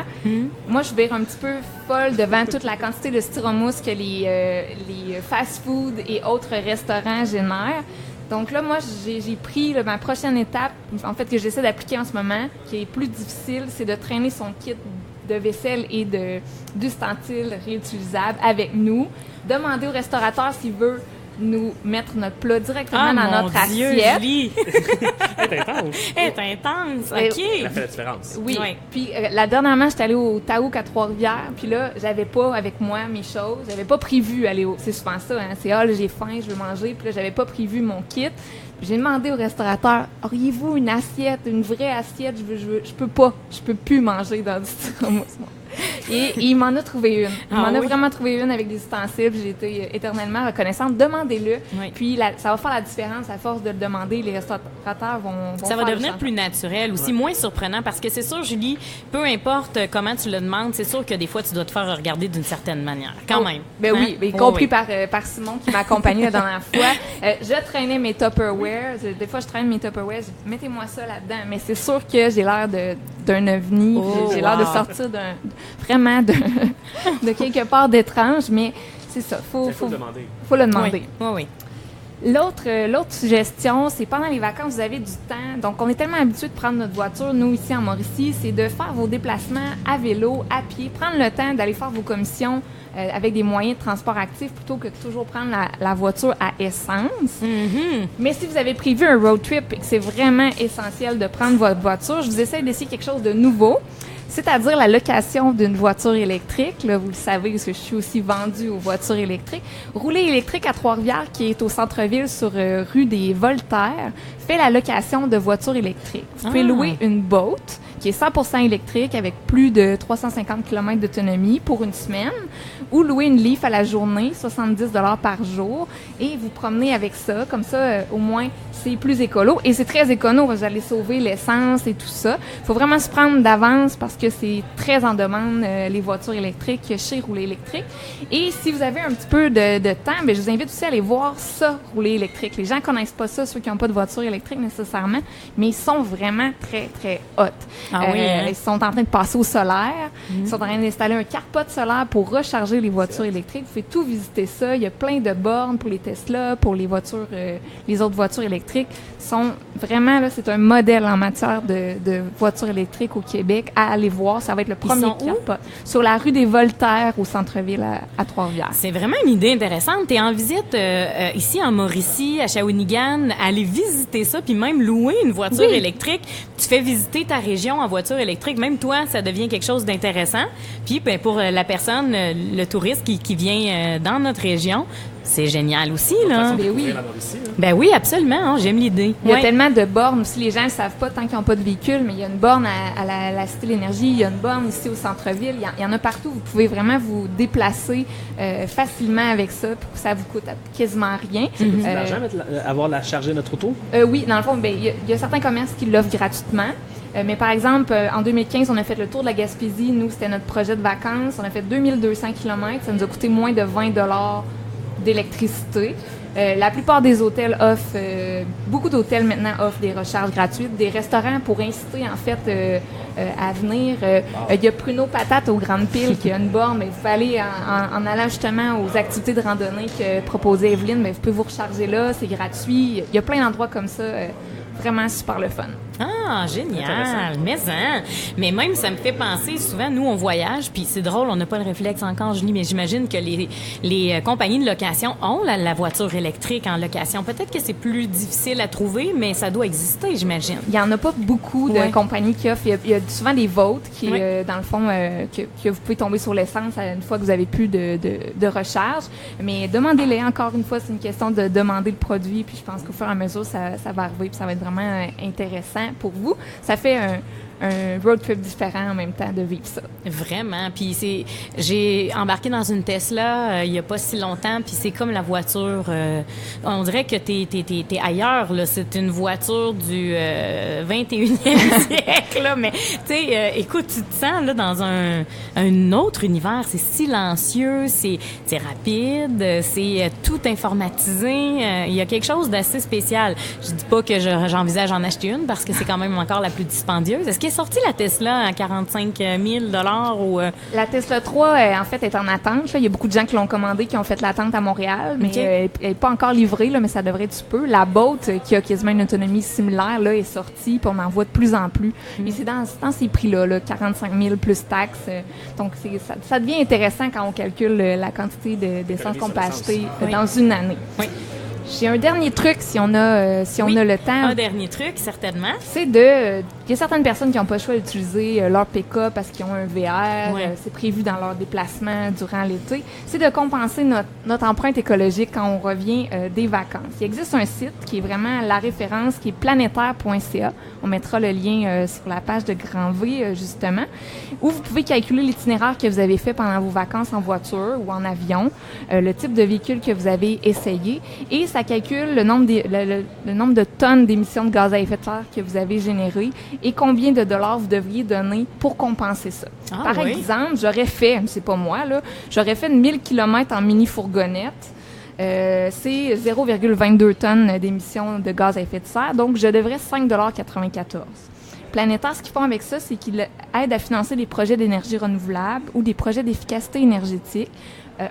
Moi, je vire un petit peu folle devant toute la quantité de styromousse que les fast-food et autres restaurants génèrent. Donc là, moi, j'ai pris ma prochaine étape, en fait, que j'essaie d'appliquer en ce moment, qui est plus difficile, c'est de traîner son kit de vaisselle et d'ustensiles réutilisables avec nous. Demander au restaurateur s'il veut nous mettre notre plat directement dans notre assiette. Julie. Elle est intense. Elle est intense, OK. Ça fait la différence. Oui. Ouais. Puis, dernièrement, j'étais allée au Taouk à Trois-Rivières. Puis là, j'avais pas avec moi mes choses. J'avais pas prévu aller au... C'est souvent ça, hein. C'est, là, j'ai faim, je veux manger. Puis là, j'avais pas prévu mon kit. Puis j'ai demandé au restaurateur, auriez-vous une assiette, une vraie assiette? Je peux pas. Je peux plus manger dans du styromousse. Et il m'en a trouvé une. Il m'en a oui? vraiment trouvé une avec des ustensiles. J'ai été éternellement reconnaissante. Demandez-le. Oui. Puis ça va faire la différence à force de le demander. Les restaurateurs vont Ça va faire le devenir changement. plus naturel, aussi moins surprenant, parce que c'est sûr, Julie, peu importe comment tu le demandes, c'est sûr que des fois, tu dois te faire regarder d'une certaine manière, quand Oh, même. Ben Hein? oui, ben, y Oh, compris oui. par Simon qui m'a accompagné la dernière fois. Je traînais mes Tupperware. Des fois, je traîne mes Tupperware. Je dis, mettez-moi ça là-dedans. Mais c'est sûr que j'ai l'air d'un ovni. Oh, J'ai l'air de wow. sortir de quelque part d'étrange. Mais c'est ça. Il faut le demander. Faut le demander. Oui, oui, oui. L'autre suggestion, c'est pendant les vacances, vous avez du temps. Donc, on est tellement habitués de prendre notre voiture, nous, ici en Mauricie, c'est de faire vos déplacements à vélo, à pied, prendre le temps d'aller faire vos commissions avec des moyens de transport actifs plutôt que de toujours prendre la voiture à essence. Mhm. Mais si vous avez prévu un road trip et que c'est vraiment essentiel de prendre votre voiture, je vous essaie d'essayer quelque chose de nouveau. C'est-à-dire la location d'une voiture électrique. Là, vous le savez, parce que je suis aussi vendue aux voitures électriques. Rouler électrique à Trois-Rivières, qui est au centre-ville sur rue des Voltaires, fait la location de voitures électriques. Vous pouvez louer une boat qui est 100% électrique avec plus de 350 km d'autonomie pour une semaine, ou louer une Leaf à la journée, 70 $ par jour, et vous promenez avec ça. Comme ça, au moins, c'est plus écolo. Et c'est très écono, vous allez sauver l'essence et tout ça. Il faut vraiment se prendre d'avance parce que c'est très en demande, les voitures électriques chez Rouler électrique. Et si vous avez un petit peu de temps, bien, je vous invite aussi à aller voir ça, Rouler électrique. Les gens ne connaissent pas ça, ceux qui n'ont pas de voiture électrique nécessairement, mais ils sont vraiment très, très hot. Ah oui, hein? Ils sont en train de passer au solaire. Ils sont en train d'installer un carport solaire pour recharger les voitures électriques. Vous pouvez tout visiter ça. Il y a plein de bornes pour les Tesla, pour les voitures, les autres voitures électriques. Sont vraiment, là, c'est un modèle en matière de voitures électriques au Québec. À aller voir, ça va être le premier sont où? cap sur la rue des Voltaires au centre-ville à Trois-Rivières. C'est vraiment une idée intéressante. Tu es en visite ici en Mauricie, à Shawinigan, aller visiter ça, puis même louer une voiture Oui. électrique. Tu fais visiter ta région en voiture électrique. Même toi, ça devient quelque chose d'intéressant. Puis ben, pour la personne, le touriste qui vient dans notre région, c'est génial aussi, là. Ben oui. Ben oui, absolument. Hein, j'aime l'idée. Il y a Ouais. tellement de bornes aussi. Les gens ne savent pas tant qu'ils n'ont pas de véhicule, mais il y a une borne à la Cité de l'Énergie, il y a une borne ici au centre-ville. Il y en a partout. Vous pouvez vraiment vous déplacer facilement avec ça, pour que ça vous coûte quasiment rien. C'est beaucoup d'argent, avoir la charger notre auto? Oui, dans le fond, ben, il y a certains commerces qui l'offrent gratuitement. Mais par exemple, en 2015, on a fait le tour de la Gaspésie. Nous, c'était notre projet de vacances. On a fait 2200 km. Ça nous a coûté moins de 20 $ d'électricité. La plupart des hôtels offrent, beaucoup d'hôtels maintenant offrent des recharges gratuites, des restaurants pour inciter en fait à venir. Il y a Pruneau Patate aux Grandes Piles qui a une borne, mais vous pouvez aller en allant justement aux activités de randonnée que proposait Evelyne, mais vous pouvez vous recharger là, c'est gratuit. Il y a plein d'endroits comme ça, vraiment super le fun. Ah, génial! Mais même, ça me fait penser, souvent, nous, on voyage, puis c'est drôle, on n'a pas le réflexe encore, Julie, mais j'imagine que les compagnies de location ont la voiture électrique en location. Peut-être que c'est plus difficile à trouver, mais ça doit exister, j'imagine. Il n'y en a pas beaucoup de Ouais. compagnies qui offrent. Il y a souvent des votes qui, Ouais. dans le fond, que vous pouvez tomber sur l'essence une fois que vous avez plus de recharge. Mais demandez-les encore une fois. C'est une question de demander le produit. Puis je pense qu'au fur et à mesure, ça va arriver. Puis ça va être vraiment intéressant pour vous. Ça fait un road trip différent en même temps de vivre ça. Vraiment. Puis j'ai embarqué dans une Tesla il y a pas si longtemps, puis c'est comme la voiture. On dirait que t'es ailleurs là. C'est une voiture du 21e siècle là. Mais tu sais, écoute, tu te sens là dans un autre univers. C'est silencieux, c'est rapide, c'est tout informatisé. Il y a quelque chose d'assez spécial. Je dis pas que j'envisage en acheter une parce que c'est quand même encore la plus dispendieuse. Est-ce qu'elle est sortie la Tesla à 45 000 $ ou La Tesla 3, en fait, est en attente. Là. Il y a beaucoup de gens qui l'ont commandée, qui ont fait l'attente à Montréal, mais OK. elle n'est pas encore livrée, là, mais ça devrait être peu. La Boat, qui a quasiment une autonomie similaire, là, est sortie, puis on en voit de plus en plus. Et c'est dans ces prix-là, là, 45 000 plus taxes. Donc, ça devient intéressant quand on calcule la quantité d'essence qu'on peut acheter dans une année. Oui. J'ai un dernier truc, si on a le temps. Un dernier truc, certainement. C'est il Il y a certaines personnes qui n'ont pas le choix d'utiliser leur pick-up parce qu'ils ont un VR, c'est prévu dans leur déplacement durant l'été. C'est de compenser notre empreinte écologique quand on revient des vacances. Il existe un site qui est vraiment la référence, qui est planétaire.ca. On mettra le lien sur la page de Grand V, justement, où vous pouvez calculer l'itinéraire que vous avez fait pendant vos vacances en voiture ou en avion, le type de véhicule que vous avez essayé, et ça calcule le nombre de tonnes d'émissions de gaz à effet de serre que vous avez générées et combien de dollars vous devriez donner pour compenser ça. Par exemple, j'aurais fait, c'est pas moi, là, j'aurais fait 1000 km en mini-fourgonnette. C'est 0,22 tonnes d'émissions de gaz à effet de serre, donc je devrais 5,94 $. Planétaire, ce qu'ils font avec ça, c'est qu'ils aident à financer des projets d'énergie renouvelable ou des projets d'efficacité énergétique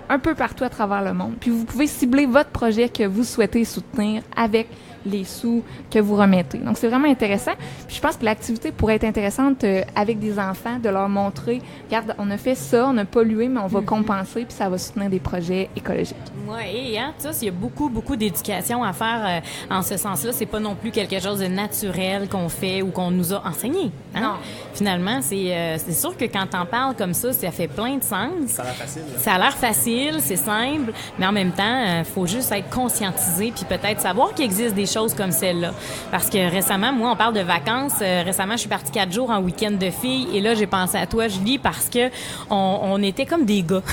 un peu partout à travers le monde. Puis vous pouvez cibler votre projet que vous souhaitez soutenir avec les sous que vous remettez. Donc, c'est vraiment intéressant. Puis, je pense que l'activité pourrait être intéressante avec des enfants, de leur montrer, regarde, on a fait ça, on a pollué, mais on va compenser, puis ça va soutenir des projets écologiques. Oui, hein, ça, il y a beaucoup d'éducation à faire en ce sens-là. C'est pas non plus quelque chose de naturel qu'on fait ou qu'on nous a enseigné. Hein? Non. Finalement, c'est sûr que quand t'en parles comme ça fait plein de sens. Ça a l'air facile. Là. Ça a l'air facile, c'est simple, mais en même temps, faut juste être conscientisé puis peut-être savoir qu'il existe des choses comme celle-là. Parce que récemment, moi, on parle de vacances. Récemment, je suis partie 4 jours en week-end de filles et là, j'ai pensé à toi, Julie, parce que on était comme des gars.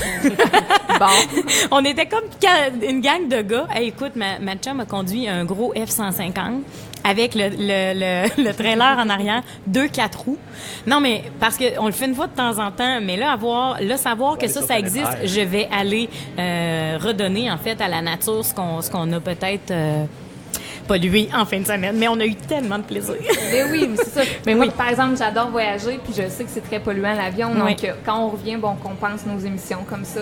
Bon. On était comme une gang de gars. Hey, écoute, ma chum a conduit un gros F-150 avec le trailer en arrière, 2-4 roues. Non, mais parce que on le fait une fois de temps en temps, mais là, savoir que ça existe, je vais aller redonner, en fait, à la nature ce qu'on a peut-être pollué en fin de semaine. Mais on a eu tellement de plaisir. Mais oui, mais c'est ça. Mais moi, par exemple, j'adore voyager, puis je sais que c'est très polluant l'avion. Donc, quand on revient, on compense nos émissions comme ça.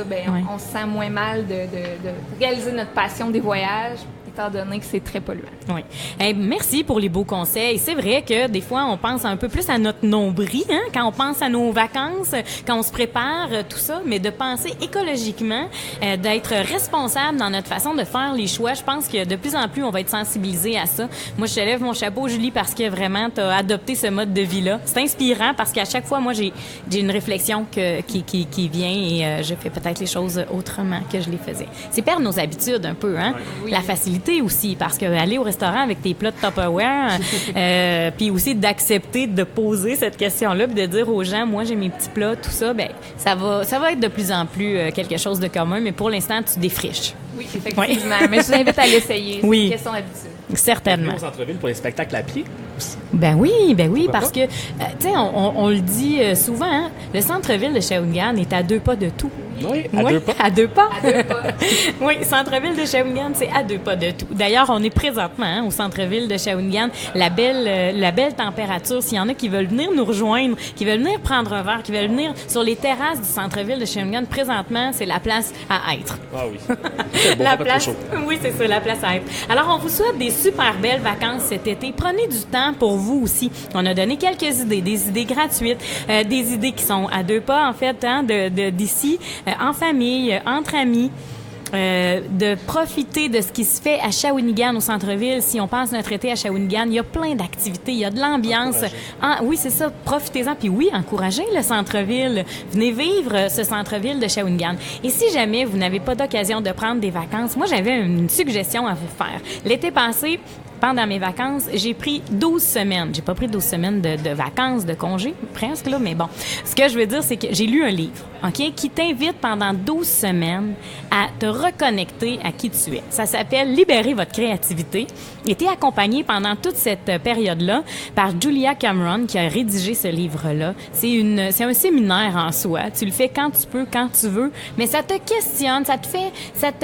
On se sent moins mal de réaliser notre passion des voyages, étant donné que c'est très polluant. Oui. Hey, merci pour les beaux conseils. C'est vrai que des fois, on pense un peu plus à notre nombril, hein, quand on pense à nos vacances, quand on se prépare, tout ça, mais de penser écologiquement, d'être responsable dans notre façon de faire les choix. Je pense que de plus en plus, on va être sensibilisé à ça. Moi, je te lève mon chapeau, Julie, parce que vraiment, tu as adopté ce mode de vie-là. C'est inspirant parce qu'à chaque fois, moi, j'ai une réflexion qui vient et je fais peut-être les choses autrement que je les faisais. C'est perdre nos habitudes un peu, hein? Oui. La facilité aussi, parce que aller au restaurant avec tes plats de Tupperware, puis aussi d'accepter de poser cette question-là, puis de dire aux gens, moi, j'ai mes petits plats, tout ça, ça va être de plus en plus quelque chose de commun, mais pour l'instant, tu défriches. Oui, effectivement. Mais je vous invite à l'essayer. C'est une question d'habitude. Certainement. Au centre-ville pour les spectacles à pied. Ben oui, parce que, tu sais, on le dit souvent, hein, le centre-ville de Shawinigan est à 2 pas de tout. Oui, à 2 pas. À 2 pas. À 2 pas. Oui, centre-ville de Shawinigan, c'est à 2 pas de tout. D'ailleurs, on est présentement au centre-ville de Shawinigan. La belle température. S'il y en a qui veulent venir nous rejoindre, qui veulent venir prendre un verre, qui veulent venir sur les terrasses du centre-ville de Shawinigan, présentement, c'est la place à être. Ah oui. C'est bon, la place. Oui, c'est ça, la place à être. Alors, on vous souhaite des super belles vacances cet été. Prenez du temps pour vous aussi. On a donné quelques idées, des idées gratuites, des idées qui sont à 2 pas, en fait, hein, d'ici, en famille, entre amis. De profiter de ce qui se fait à Shawinigan au centre-ville. Si on passe notre été à Shawinigan, il y a plein d'activités, il y a de l'ambiance. Oui, c'est ça, profitez-en. Puis oui, encouragez le centre-ville. Venez vivre ce centre-ville de Shawinigan. Et si jamais vous n'avez pas d'occasion de prendre des vacances, moi, j'avais une suggestion à vous faire. L'été passé, pendant mes vacances, j'ai pris 12 semaines. J'ai pas pris 12 semaines de vacances, de congés, presque, là, mais bon. Ce que je veux dire, c'est que j'ai lu un livre, OK, qui t'invite pendant 12 semaines à te reconnecter à qui tu es. Ça s'appelle « Libérer votre créativité » et t'es accompagné pendant toute cette période-là par Julia Cameron qui a rédigé ce livre-là. C'est un séminaire en soi. Tu le fais quand tu peux, quand tu veux, mais ça te questionne, ça te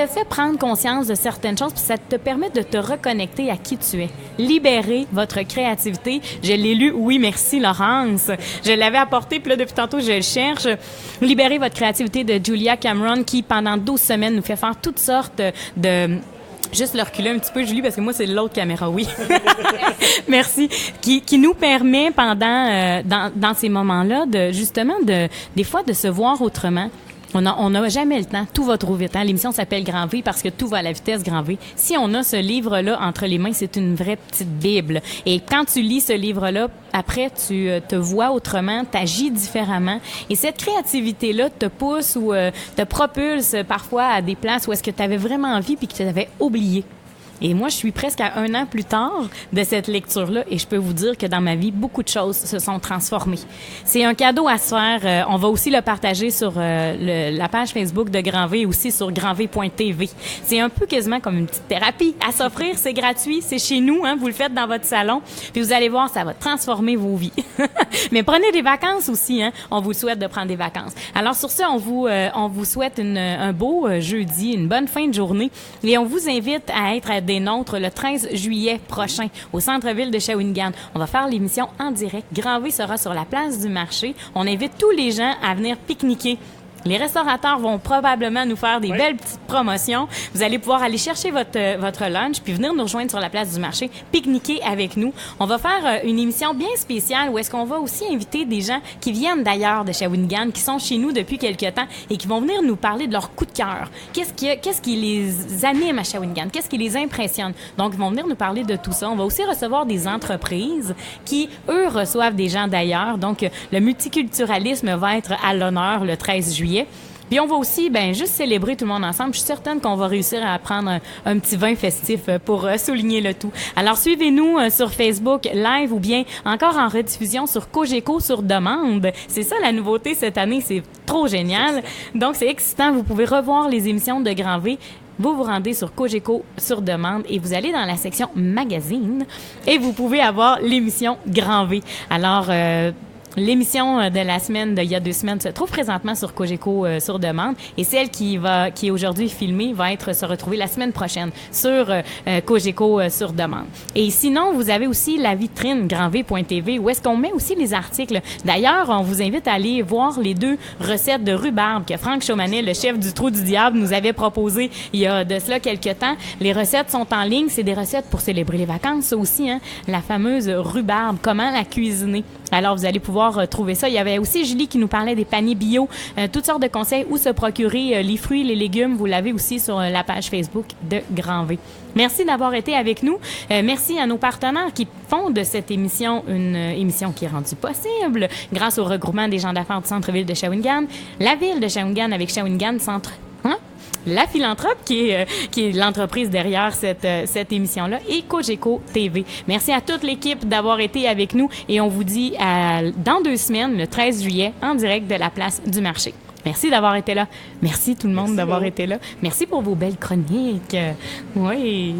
fait prendre conscience de certaines choses puis ça te permet de te reconnecter à qui tu es. Libérer votre créativité. Je l'ai lu. Oui, merci, Laurence. Je l'avais apporté, puis là, depuis tantôt, je le cherche. Libérer votre créativité de Julia Cameron, qui, pendant 12 semaines, nous fait faire toutes sortes de... Juste le reculer un petit peu, Julie, parce que moi, c'est l'autre caméra, oui. Merci. Qui nous permet, pendant, dans ces moments-là, des fois, de se voir autrement. On n'a jamais le temps. Tout va trop vite. Hein? L'émission s'appelle Grand V parce que tout va à la vitesse Grand V. Si on a ce livre-là entre les mains, c'est une vraie petite Bible. Et quand tu lis ce livre-là, après, tu te vois autrement, t'agis différemment. Et cette créativité-là te pousse ou te propulse parfois à des places où est-ce que tu avais vraiment envie puis que tu avais oublié. Et moi, je suis presque à 1 an plus tard de cette lecture-là et je peux vous dire que dans ma vie, beaucoup de choses se sont transformées. C'est un cadeau à se faire. On va aussi le partager sur la page Facebook de Grand V et aussi sur grandv.tv. C'est un peu quasiment comme une petite thérapie à s'offrir. C'est gratuit, c'est chez nous. Hein, vous le faites dans votre salon. Puis vous allez voir, ça va transformer vos vies. Mais prenez des vacances aussi. Hein. On vous souhaite de prendre des vacances. Alors sur ce, on vous souhaite un beau jeudi, une bonne fin de journée et on vous invite à être des nôtres le 13 juillet prochain au centre-ville de Shawinigan. On va faire l'émission en direct. Grand V sera sur la place du marché. On invite tous les gens à venir pique-niquer. Les restaurateurs vont probablement nous faire des belles petites promotions. Vous allez pouvoir aller chercher votre lunch puis venir nous rejoindre sur la place du marché, pique-niquer avec nous. On va faire une émission bien spéciale où est-ce qu'on va aussi inviter des gens qui viennent d'ailleurs de Shawinigan, qui sont chez nous depuis quelque temps et qui vont venir nous parler de leur coup de cœur. Qu'est-ce qui les anime à Shawinigan? Qu'est-ce qui les impressionne? Donc, ils vont venir nous parler de tout ça. On va aussi recevoir des entreprises qui, eux, reçoivent des gens d'ailleurs. Donc, le multiculturalisme va être à l'honneur le 13 juillet. Puis on va aussi juste célébrer tout le monde ensemble. Je suis certaine qu'on va réussir à prendre un petit vin festif pour souligner le tout. Alors suivez-nous sur Facebook Live ou bien encore en rediffusion sur Cogeco sur demande. C'est ça la nouveauté cette année, c'est trop génial. Donc c'est excitant, vous pouvez revoir les émissions de Grand V. Vous vous rendez sur Cogeco sur demande et vous allez dans la section magazine et vous pouvez avoir l'émission Grand V. Alors l'émission de la semaine d'il y a 2 semaines se trouve présentement sur Cogeco sur demande et celle qui est aujourd'hui filmée va se retrouver la semaine prochaine sur Cogeco sur demande. Et sinon, vous avez aussi la vitrine grandv.tv où est-ce qu'on met aussi les articles. D'ailleurs, on vous invite à aller voir les 2 recettes de rhubarbe que Franck Chaumanet, le chef du Trou du Diable, nous avait proposé il y a de cela quelques temps. Les recettes sont en ligne. C'est des recettes pour célébrer les vacances, ça aussi, hein? La fameuse rhubarbe, comment la cuisiner. Alors, vous allez pouvoir trouver ça. Il y avait aussi Julie qui nous parlait des paniers bio, toutes sortes de conseils où se procurer les fruits, les légumes. Vous l'avez aussi sur la page Facebook de Grand V. Merci d'avoir été avec nous. Merci à nos partenaires qui font de cette émission une émission qui est rendue possible grâce au regroupement des gens d'affaires du centre-ville de Shawinigan, la ville de Shawinigan avec Shawinigan Centre. La Philanthrope, qui est l'entreprise derrière cette émission-là, et Cogeco TV. Merci à toute l'équipe d'avoir été avec nous et on vous dit dans 2 semaines, le 13 juillet, en direct de la place du marché. Merci d'avoir été là. Merci tout le monde d'avoir été là. Merci pour vos belles chroniques. Oui.